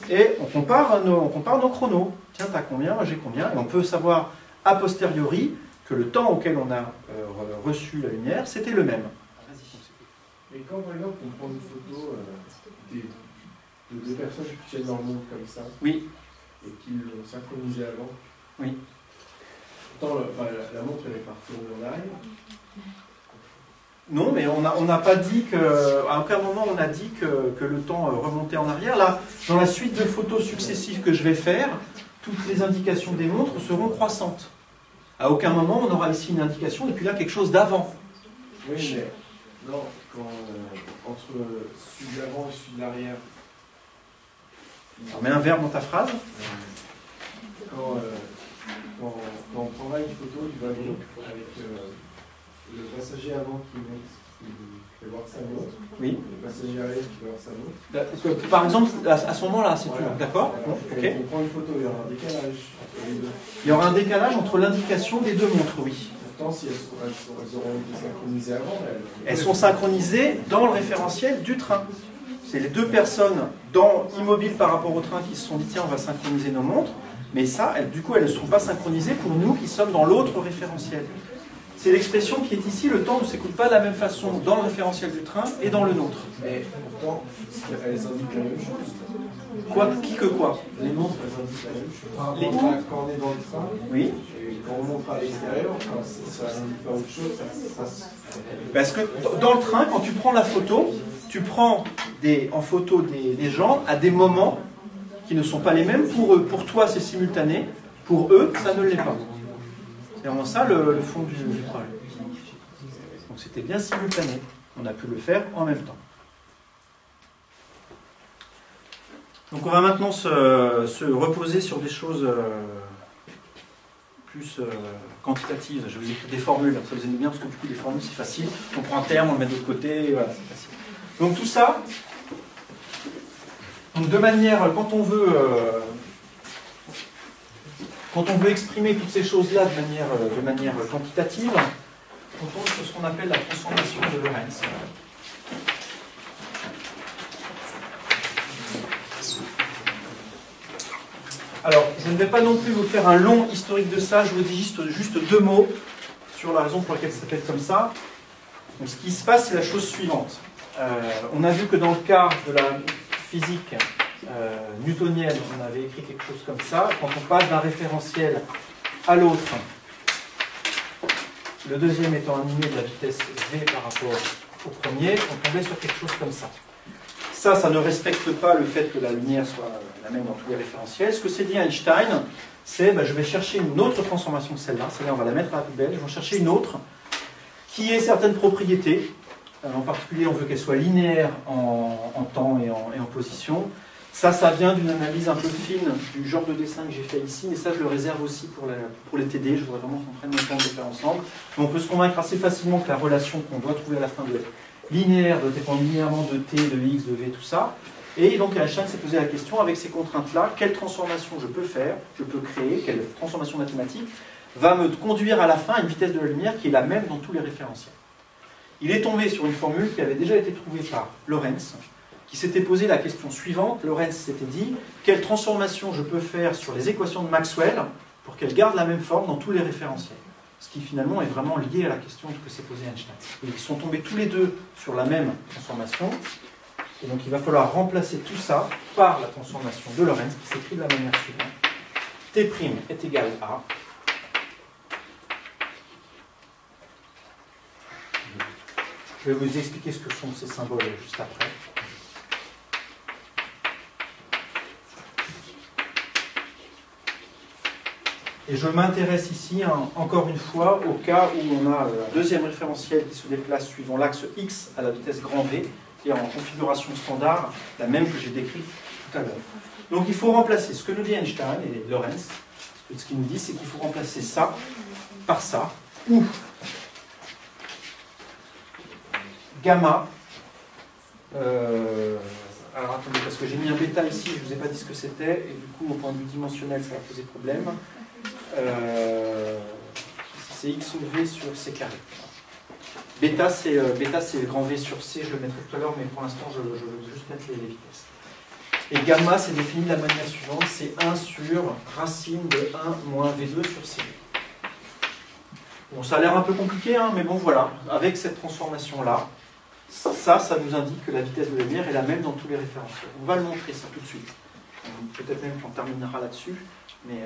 et on compare nos chronos. Tiens, t'as combien, moi j'ai combien. Et on peut savoir a posteriori que le temps auquel on a reçu la lumière, c'était le même. Et quand par exemple on prend une photo de deux personnes qui tiennent leur montre comme ça, oui, et qui l'ont synchronisé avant, oui. pourtant la montre elle est partie en arrière. Non, mais on n'a pas dit que, à aucun moment on a dit que le temps remontait en arrière. Là, dans la suite de photos successives que je vais faire, toutes les indications des montres seront croissantes. À aucun moment on aura ici une indication et puis là quelque chose d'avant. Oui, mais non, entre celui de l'avant et celui de l'arrière. Alors, mets un verbe dans ta phrase. Quand on prendra une photo du wagon avec le passager avant qui fait voir sa montre, oui. Le passager arrière qui fait voir sa montre. Par exemple, à ce moment-là, c'est voilà. D'accord. Okay. On prend une photo, il y aura un décalage entre les deux. Il y aura un décalage entre l'indication des deux montres, oui. pourtant, si elles auront été synchronisées avant, elles sont synchronisées dans le référentiel du train. C'est les deux personnes immobiles par rapport au train qui se sont dit tiens, on va synchroniser nos montres, mais ça, du coup, elles ne sont pas synchronisées pour nous qui sommes dans l'autre référentiel. C'est l'expression qui est ici, le temps ne s'écoule pas de la même façon dans le référentiel du train et dans le nôtre. Mais pourtant, elles indiquent la même chose. Quoi, qui que quoi? Les montres, elles indiquent la même chose. Quand on est dans le train, oui. Et quand on montre à l'extérieur, ça n'indique pas autre chose. Parce que dans le train, quand tu prends la photo, tu prends en photo des gens à des moments qui ne sont pas les mêmes pour eux. Pour toi, c'est simultané. Pour eux, ça ne l'est pas. C'est vraiment ça le fond du problème. Donc c'était bien simultané. On a pu le faire en même temps. Donc on va maintenant se reposer sur des choses plus quantitatives. Je vais vous écrire des formules, ça vous aime bien parce que du coup les formules c'est facile. On prend un terme, on le met de l'autre côté, voilà, c'est facile. Donc tout ça, donc de manière, quand on veut exprimer toutes ces choses-là de manière quantitative, on tombe sur ce qu'on appelle la transformation de Lorentz. Alors, je ne vais pas non plus vous faire un long historique de ça, je vous dis juste deux mots sur la raison pour laquelle ça s'appelle comme ça. Donc, ce qui se passe, c'est la chose suivante. On a vu que dans le cas de la physique newtonienne, on avait écrit quelque chose comme ça. Quand on passe d'un référentiel à l'autre, le deuxième étant animé de la vitesse v par rapport au premier, on tombait sur quelque chose comme ça. Ça ne respecte pas le fait que la lumière soit la même dans tous les référentiels. Ce que s'est dit Einstein, c'est je vais chercher une autre transformation que celle-là. Celle-là, on va la mettre à la poubelle. Je vais en chercher une autre qui ait certaines propriétés. En particulier, on veut qu'elle soit linéaire en temps et en position. Ça vient d'une analyse un peu fine du genre de dessin que j'ai fait ici, mais ça, je le réserve aussi pour les TD. Je voudrais vraiment qu'on prenne le temps de le faire ensemble. Mais on peut se convaincre assez facilement que la relation qu'on doit trouver à la fin doit être linéaire, doit dépendre linéairement de t, de x, de v, tout ça. Et donc Einstein s'est posé la question, avec ces contraintes-là, quelle transformation je peux faire, je peux créer, quelle transformation mathématique va me conduire à la fin à une vitesse de la lumière qui est la même dans tous les référentiels. Il est tombé sur une formule qui avait déjà été trouvée par Lorentz, qui s'était posé la question suivante. Lorentz s'était dit, quelle transformation je peux faire sur les équations de Maxwell pour qu'elles gardent la même forme dans tous les référentiels. Ce qui finalement est vraiment lié à la question que s'est posée Einstein. Et ils sont tombés tous les deux sur la même transformation. Et donc il va falloir remplacer tout ça par la transformation de Lorentz qui s'écrit de la manière suivante. T' est égal à je vais vous expliquer ce que sont ces symboles juste après. Et je m'intéresse ici, encore une fois, au cas où on a un deuxième référentiel qui se déplace suivant l'axe X à la vitesse grand V, qui est en configuration standard, la même que j'ai décrite tout à l'heure. Donc il faut remplacer ce que nous dit Einstein et Lorentz. Ce qu'il nous dit, c'est qu'il faut remplacer ça par ça, ou gamma. Alors attendez, parce que j'ai mis un bêta ici, je ne vous ai pas dit ce que c'était, et du coup, au point de vue dimensionnel, ça va poser problème. C'est x ou v sur c carré. Bêta, c'est grand V sur c, je le mettrai tout à l'heure, mais pour l'instant, je veux juste mettre les vitesses. Et gamma, c'est défini de la manière suivante, c'est 1 sur racine de 1 moins v2 sur c. Bon, ça a l'air un peu compliqué, hein, mais bon, voilà, avec cette transformation-là, ça nous indique que la vitesse de la lumière est la même dans tous les référentiels. On va le montrer ça tout de suite. Peut-être même qu'on terminera là-dessus, mais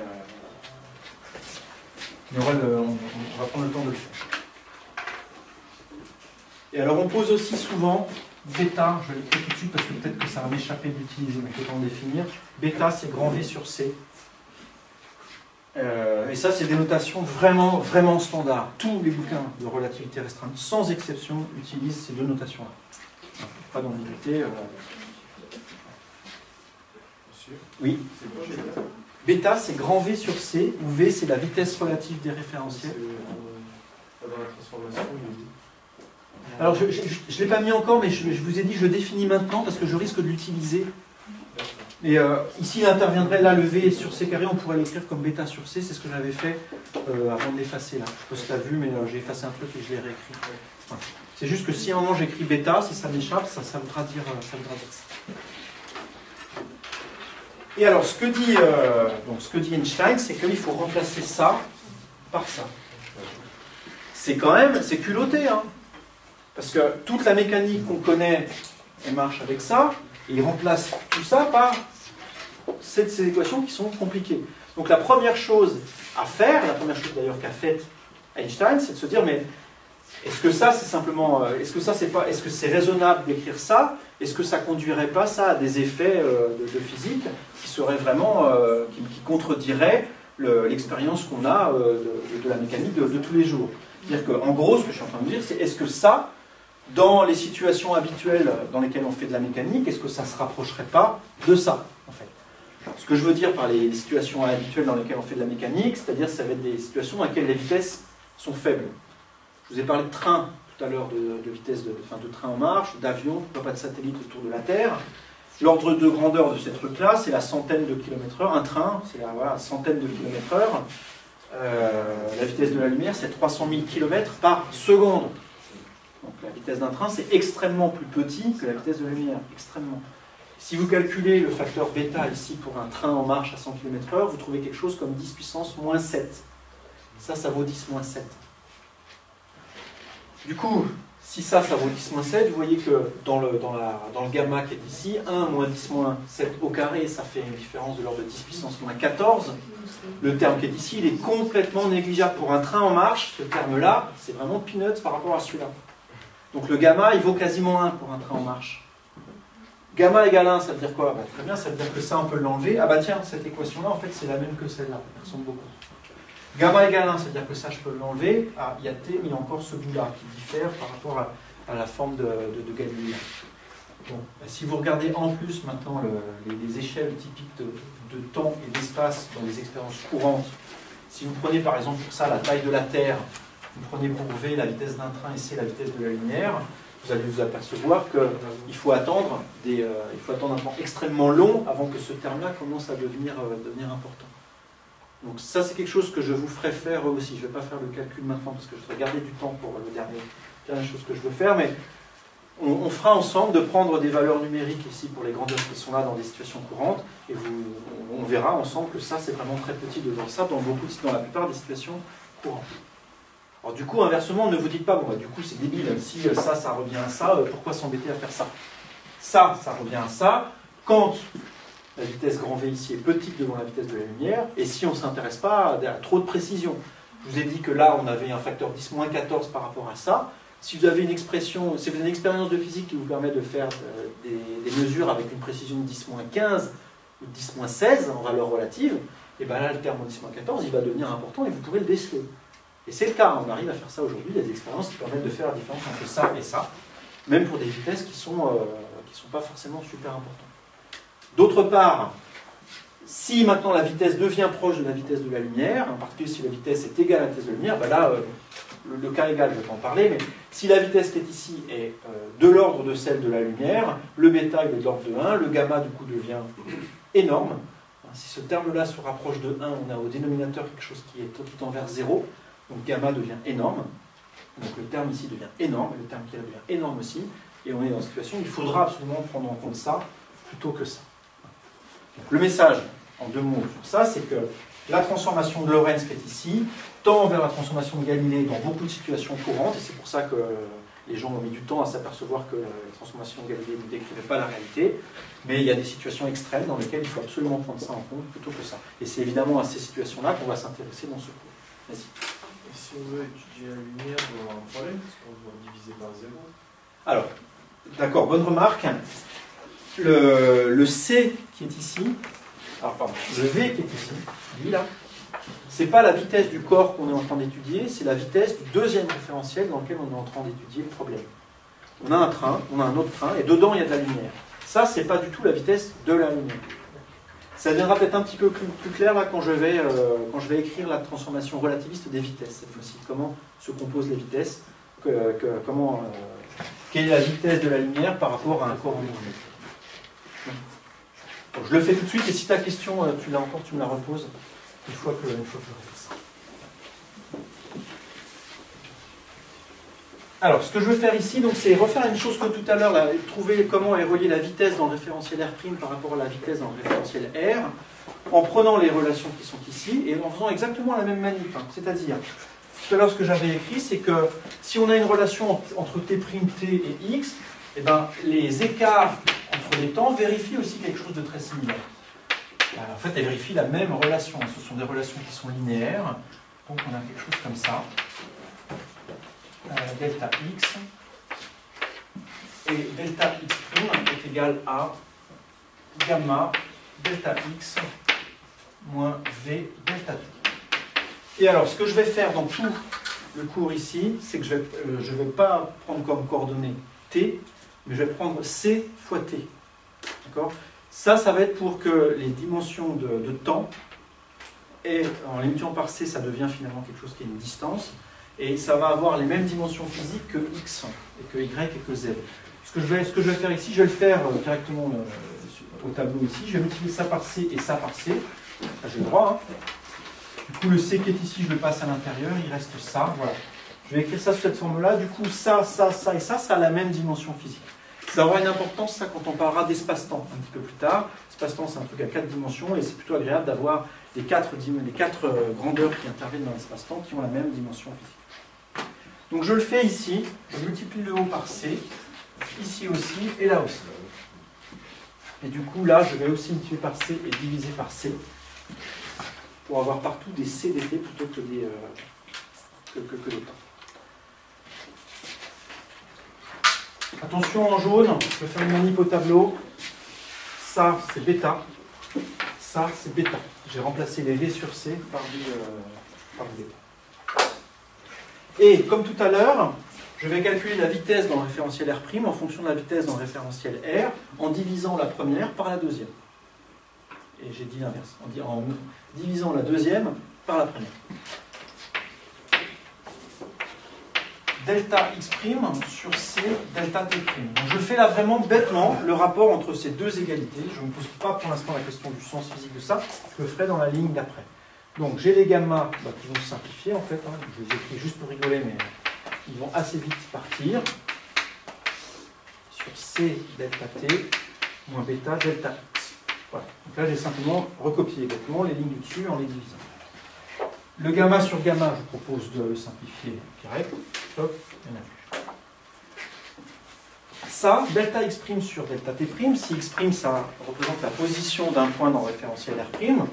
on va prendre le temps de le faire. Et alors on pose aussi souvent bêta, je l'écris tout de suite parce que peut-être que ça va m'échapper d'utiliser, mais autant le définir. Bêta, c'est grand V sur C. Et ça, c'est des notations vraiment, vraiment standards. Tous les bouquins de relativité restreinte, sans exception, utilisent ces deux notations-là. Pas d'ambiguïté. Oui. Bêta, c'est grand V sur C, où V, c'est la vitesse relative des référentiels. Dans la transformation, il dit. Alors, je ne l'ai pas mis encore, mais je vous ai dit, je le définis maintenant, parce que je risque de l'utiliser Et ici, il interviendrait, là, le V sur C carré, on pourrait l'écrire comme bêta sur C, c'est ce que j'avais fait avant de l'effacer, là. Je sais pas si tu as vu, mais j'ai effacé un truc et je l'ai réécrit. Voilà. C'est juste que si à un moment j'écris bêta, si ça m'échappe, ça voudra dire ça. Et alors, ce que dit Einstein, c'est qu'il faut remplacer ça par ça. C'est culotté, hein. Parce que toute la mécanique qu'on connaît, elle marche avec ça, et il remplace tout ça par ces équations qui sont compliquées. Donc la première chose à faire, la première chose d'ailleurs qu'a faite Einstein, c'est de se dire, mais est-ce que ça c'est simplement, est-ce que c'est raisonnable d'écrire ça? Est-ce que ça conduirait pas ça à des effets de physique qui seraient vraiment, qui contrediraient l'expérience qu'on a de la mécanique de tous les jours? C'est-à-dire qu'en gros, ce que je suis en train de dire, c'est est-ce que ça, dans les situations habituelles dans lesquelles on fait de la mécanique, est-ce que ça ne se rapprocherait pas de ça, en fait? Ce que je veux dire par les situations habituelles dans lesquelles on fait de la mécanique, c'est-à-dire ça va être des situations dans lesquelles les vitesses sont faibles. Je vous ai parlé de train tout à l'heure, de vitesse de train en marche, d'avion, pas de satellite autour de la Terre. L'ordre de grandeur de ces trucs-là, c'est la centaine de kilomètres-heure. Un train, c'est la centaine de kilomètres-heure. La vitesse de la lumière, c'est 300 000 km par seconde. Donc la vitesse d'un train, c'est extrêmement plus petit que la vitesse de la lumière, extrêmement. Si vous calculez le facteur bêta ici pour un train en marche à 100 km/h, vous trouvez quelque chose comme 10 puissance moins 7. Ça vaut 10 moins 7. Du coup, si ça vaut 10 moins 7, vous voyez que dans le gamma qui est ici, 1 moins 10 moins 7 au carré, ça fait une différence de l'ordre de 10 puissance moins 14. Le terme qui est ici, il est complètement négligeable. Pour un train en marche, ce terme-là, c'est vraiment peanuts par rapport à celui-là. Donc le gamma, il vaut quasiment 1 pour un train en marche. Gamma égale 1, ça veut dire quoi? Très bien, ça veut dire que ça, on peut l'enlever. Ah bah tiens, cette équation-là, en fait, c'est la même que celle-là. Elle ressemble beaucoup. Gamma égale 1, ça veut dire que ça, je peux l'enlever. Ah, il y a T, mais il y a encore ce bout-là qui diffère par rapport à la forme de Galilée. Bon, si vous regardez en plus maintenant les échelles typiques de temps et d'espace dans les expériences courantes, si vous prenez par exemple pour ça la taille de la Terre, vous prenez pour V la vitesse d'un train et C la vitesse de la lumière, vous allez vous apercevoir qu'il faut attendre un temps extrêmement long avant que ce terme-là commence à devenir important. Donc ça, c'est quelque chose que je vous ferai faire aussi. Je ne vais pas faire le calcul maintenant parce que je vais garder du temps pour la dernière chose que je veux faire, mais on fera ensemble de prendre des valeurs numériques ici pour les grandeurs qui sont là dans des situations courantes, et on verra ensemble que ça, c'est vraiment très petit devant ça dans la plupart des situations courantes. Alors du coup, inversement, ne vous dites pas, bon, bah, du coup, c'est débile, si ça revient à ça, pourquoi s'embêter à faire ça? Ça revient à ça, quand la vitesse grand V ici est petite devant la vitesse de la lumière, et si on ne s'intéresse pas à trop de précision. Je vous ai dit que là, on avait un facteur 10-14 par rapport à ça. Si vous avez une expression, si vous avez une expérience de physique qui vous permet de faire des mesures avec une précision de 10-15 ou 10-16 en valeur relative, et bien là, le terme 10-14, il va devenir important et vous pourrez le déceler. Et c'est le cas, on arrive à faire ça aujourd'hui, il y a des expériences qui permettent de faire la différence entre ça et ça, même pour des vitesses qui sont pas forcément super importantes. D'autre part, si maintenant la vitesse devient proche de la vitesse de la lumière, en particulier si la vitesse est égale à la vitesse de la lumière, ben là, le cas égal, je ne vais pas en parler, mais si la vitesse qui est ici est de l'ordre de celle de la lumière, le bêta il est de l'ordre de 1, le gamma du coup devient énorme. Si ce terme-là se rapproche de 1, on a au dénominateur quelque chose qui tend vers 0, donc gamma devient énorme, donc le terme ici devient énorme, et le terme qui est là devient énorme aussi, et on est dans une situation où il faudra absolument prendre en compte ça plutôt que ça. Donc, le message, en 2 mots sur ça, c'est que la transformation de Lorentz qui est ici tend vers la transformation de Galilée dans beaucoup de situations courantes, et c'est pour ça que les gens ont mis du temps à s'apercevoir que la transformation de Galilée ne décrivait pas la réalité, mais il y a des situations extrêmes dans lesquelles il faut absolument prendre ça en compte plutôt que ça. Et c'est évidemment à ces situations-là qu'on va s'intéresser dans ce cours. Vas-y. Et si on veut étudier la lumière, on aura un problème, parce qu'on doit diviser par 0. Alors, d'accord, bonne remarque. Le C qui est ici, alors pardon, le V qui est ici, lui là, c'est pas la vitesse du corps qu'on est en train d'étudier, c'est la vitesse du deuxième référentiel dans lequel on est en train d'étudier le problème. On a un train, on a un autre train, et dedans il y a de la lumière. Ça, c'est pas du tout la vitesse de la lumière. Ça deviendra peut-être un petit peu plus clair là quand je vais écrire la transformation relativiste des vitesses cette fois-ci. Comment se composent les vitesses, quelle est la vitesse de la lumière par rapport à un corps en mouvement. Bon, je le fais tout de suite, et si ta question, tu l'as encore, tu me la reposes une fois que j'aurai fait ça. Alors, ce que je veux faire ici, donc, c'est refaire une chose que tout à l'heure, trouver comment est reliée la vitesse dans le référentiel R' par rapport à la vitesse dans le référentiel R, en prenant les relations qui sont ici, et en faisant exactement la même manip. Hein. C'est-à-dire, tout à l'heure, ce que j'avais écrit, c'est que si on a une relation entre T', T et X, eh ben, les écarts entre les temps vérifient aussi quelque chose de très similaire. En fait, elles vérifient la même relation. Ce sont des relations qui sont linéaires. Donc, on a quelque chose comme ça. Delta x et delta x' est égal à gamma delta x moins v delta t. Et alors, ce que je vais faire dans tout le cours ici, c'est que je vais pas prendre comme coordonnée t, mais je vais prendre c fois t. D'accord ? Ça va être pour que les dimensions de temps, et en les multipliant par c, ça devient finalement quelque chose qui est une distance, et ça va avoir les mêmes dimensions physiques que x, et que y et que z. Ce que je vais faire ici, je vais le faire directement au tableau ici, je vais multiplier ça par c et ça par c, là j'ai le droit, hein. Du coup le c qui est ici, je le passe à l'intérieur, il reste ça, voilà. Je vais écrire ça sous cette forme-là, du coup ça et ça a la même dimension physique. Ça aura une importance, ça, quand on parlera d'espace-temps un petit peu plus tard. L'espace-temps, c'est un truc à 4 dimensions, et c'est plutôt agréable d'avoir les quatre grandeurs qui interviennent dans l'espace-temps qui ont la même dimension physique. Donc je le fais ici, je multiplie le haut par c, ici aussi, et là aussi. Et du coup, là, je vais aussi multiplier par c et diviser par c, pour avoir partout des c d'effet plutôt que des temps. Attention en jaune, je vais faire une manip au tableau. Ça, c'est bêta. Ça, c'est bêta. J'ai remplacé les V sur C par du bêta. Et comme tout à l'heure, je vais calculer la vitesse dans le référentiel R' en fonction de la vitesse dans le référentiel R, en divisant la première par la deuxième. Et j'ai dit l'inverse, en divisant la deuxième par la première. Delta x' sur c delta t'. Donc je fais là vraiment bêtement le rapport entre ces deux égalités. Je ne me pose pas pour l'instant la question du sens physique de ça, je le ferai dans la ligne d'après. Donc j'ai les gammas qui vont se simplifier en fait, hein. Je les écris juste pour rigoler, mais ils vont assez vite partir. Sur c delta t moins bêta delta x. Voilà. Donc là j'ai simplement recopié bêtement les lignes du dessus en les divisant. Le gamma sur gamma, je propose de le simplifier direct. Hop, il n'y en a plus. Ça, delta x' sur delta t', si x' ça représente la position d'un point dans le référentiel R',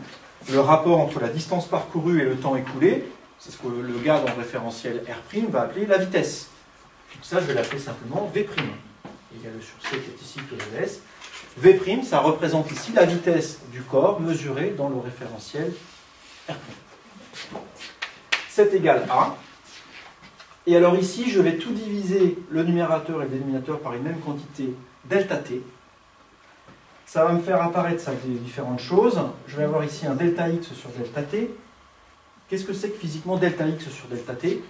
le rapport entre la distance parcourue et le temps écoulé, c'est ce que le gars dans le référentiel R' va appeler la vitesse. Donc ça, je vais l'appeler simplement V'. Il y a le sur C qui est ici que je laisse. V', ça représente ici la vitesse du corps mesurée dans le référentiel R'. C'est égal à. Et alors ici, je vais tout diviser le numérateur et le dénominateur par une même quantité delta t. Ça va me faire apparaître ça, des différentes choses. Je vais avoir ici un delta x sur delta t. Qu'est-ce que c'est que physiquement delta x sur delta t?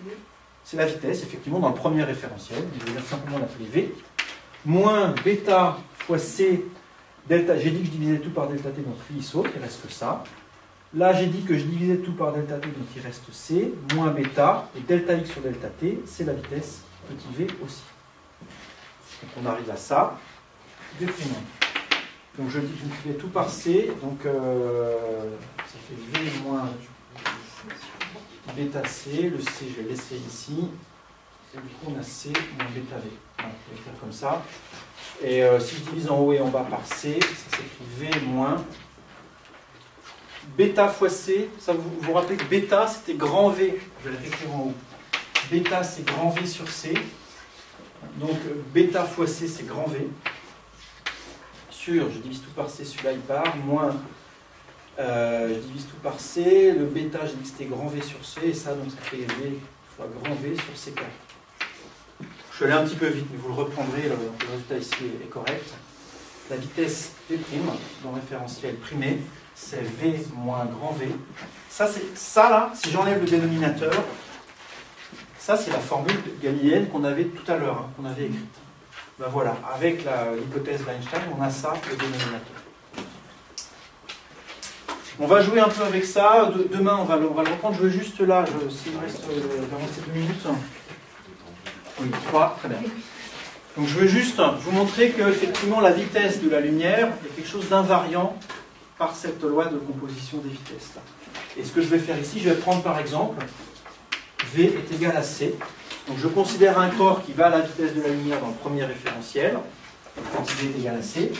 C'est la vitesse, effectivement, dans le premier référentiel. Je vais simplement l'appeler v. Moins bêta fois c delta. J'ai dit que je divisais tout par delta t, donc lui il saute, il reste que ça. Là, j'ai dit que je divisais tout par delta t, donc il reste c, moins bêta, et delta x sur delta t, c'est la vitesse, petit v aussi. Donc on arrive à ça, v'. Donc je multiplie tout par c, donc ça fait v moins bêta c, le c je vais laisser ici, et du coup on a c moins bêta v. Voilà, on va faire comme ça. Et si je divise en haut et en bas par c, ça s'écrit v moins bêta fois c, ça vous vous rappelez que bêta c'était grand V, je vais l'écrire en haut. Bêta c'est grand V sur c, donc bêta fois c c'est grand V, sur, je divise tout par c, celui-là il part, moins, je divise tout par c, le bêta j'ai dit que c'était grand V sur c, et ça donc ça fait V fois grand V sur c4. Je suis allé un petit peu vite, mais vous le reprendrez, le résultat ici est correct. La vitesse V' dans le référentiel primé, c'est V moins grand V. Ça là, si j'enlève le dénominateur, ça c'est la formule galiléenne qu'on avait tout à l'heure, hein, qu'on avait écrite. Ben voilà, avec l'hypothèse d'Einstein, on a ça, le dénominateur. On va jouer un peu avec ça. Demain, on va le reprendre. Je veux juste là, s'il me reste 2 minutes. Oui, 3, très bien. Donc je veux juste vous montrer que effectivement la vitesse de la lumière est quelque chose d'invariant par cette loi de composition des vitesses. Et ce que je vais faire ici, je vais prendre par exemple V est égal à C. Donc je considère un corps qui va à la vitesse de la lumière dans le premier référentiel, quand V est égal à C.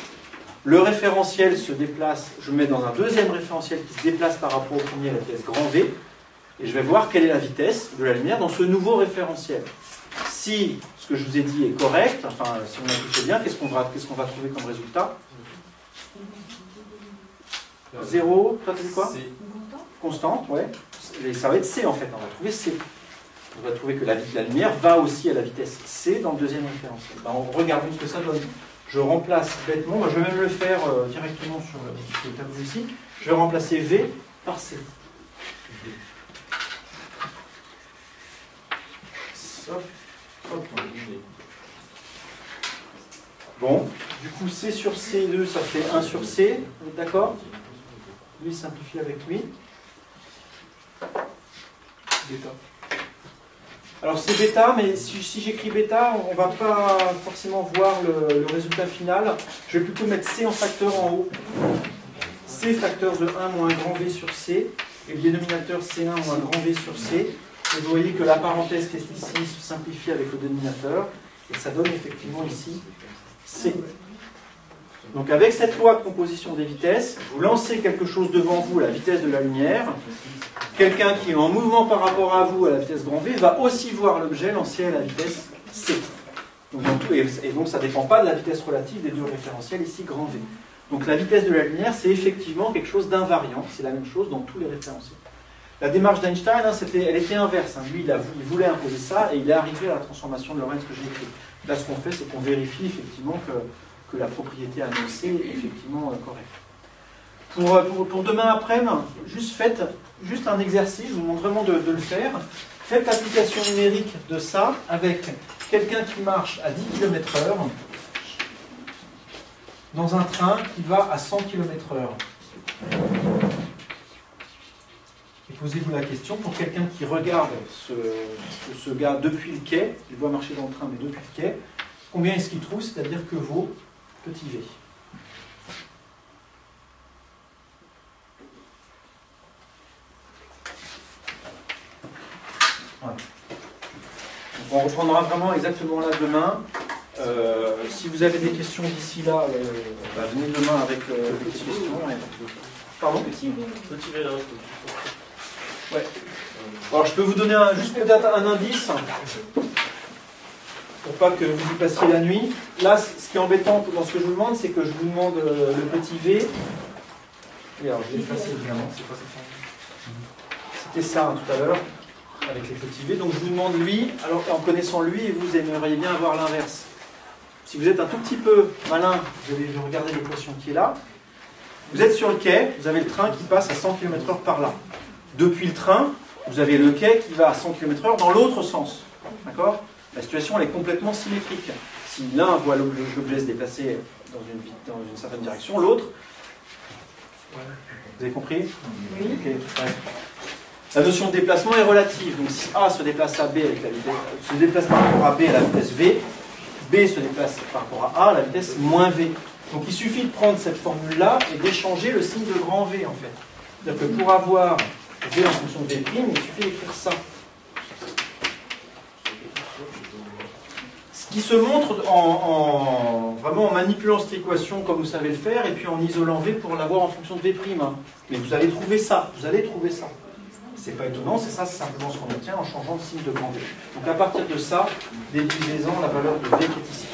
Le référentiel se déplace, je mets dans un deuxième référentiel qui se déplace par rapport au premier à la vitesse grand V, et je vais voir quelle est la vitesse de la lumière dans ce nouveau référentiel. Si ce que je vous ai dit est correct, enfin si on a tout fait bien, qu'est-ce qu'on va trouver comme résultat? 0, toi tu dis quoi? Constante, ouais. Et ça va être C en fait, on va trouver C. On va trouver que la lumière va aussi à la vitesse C dans le deuxième référentiel. Regardons ce que ça donne. Je remplace bêtement, je vais même le faire directement sur le tableau ici, je vais remplacer V par C. Hop, hop. Bon, du coup C sur C2, ça fait 1 sur C, d'accord? Lui simplifie avec lui. Bêta. Alors c'est bêta, mais si j'écris bêta, on ne va pas forcément voir le résultat final. Je vais plutôt mettre C en facteur en haut. C facteur de 1 moins grand V sur C, et le dénominateur C1 moins grand V sur C. Et vous voyez que la parenthèse qui est ici se simplifie avec le dénominateur, et ça donne effectivement ici C. Donc avec cette loi de composition des vitesses, vous lancez quelque chose devant vous à la vitesse de la lumière. Quelqu'un qui est en mouvement par rapport à vous à la vitesse grand V va aussi voir l'objet lancé à la vitesse C. Donc, et donc ça ne dépend pas de la vitesse relative des deux référentiels ici grand V. Donc la vitesse de la lumière, c'est effectivement quelque chose d'invariant. C'est la même chose dans tous les référentiels. La démarche d'Einstein, elle était inverse. Lui, il voulait imposer ça et il est arrivé à la transformation de Lorentz que j'ai écrite. Là, ce qu'on fait, c'est qu'on vérifie effectivement que la propriété annoncée est effectivement correcte. Pour demain après-midi, faites juste un exercice, je vous demande vraiment de le faire. Faites l'application numérique de ça avec quelqu'un qui marche à 10 km/h dans un train qui va à 100 km/h. Et posez-vous la question, pour quelqu'un qui regarde ce gars depuis le quai, il voit marcher dans le train mais depuis le quai, combien est-ce qu'il trouve, c'est-à-dire que vaut petit v? Voilà. Donc on reprendra vraiment exactement là demain. Si vous avez des questions d'ici là, venez demain avec des questions. Pardon? Petit v là. Ouais. Alors je peux vous donner juste peut-être un indice pour pas que vous y passiez la nuit. Là, ce qui est embêtant dans ce que je vous demande, c'est que je vous demande le petit v. Et alors je vais effacer évidemment. C'était ça tout à l'heure avec les petits v. Donc je vous demande lui. Alors en connaissant lui, vous aimeriez bien avoir l'inverse. Si vous êtes un tout petit peu malin, vous allez regarder l'équation qui est là. Vous êtes sur le quai, vous avez le train qui passe à 100 km/h par là. Depuis le train, vous avez le quai qui va à 100 km/h dans l'autre sens. D'accord? La situation elle est complètement symétrique. Si l'un voit l'objet se déplacer dans une certaine direction, l'autre... Vous avez compris? Oui. Okay. Ouais. La notion de déplacement est relative. Donc si A se déplace à B avec la vitesse, se déplace par rapport à B à la vitesse V, B se déplace par rapport à A à la vitesse moins V. Donc il suffit de prendre cette formule-là et d'échanger le signe de grand V en fait. C'est-à-dire que pour avoir V en fonction de V', il suffit d'écrire ça. Ce qui se montre vraiment en manipulant cette équation comme vous savez le faire, et puis en isolant V pour l'avoir en fonction de V'. Mais vous allez trouver ça, C'est pas étonnant, c'est ça, c'est simplement ce qu'on obtient en changeant le signe de grand V. Donc à partir de ça, déduisez-en la valeur de V qui est ici.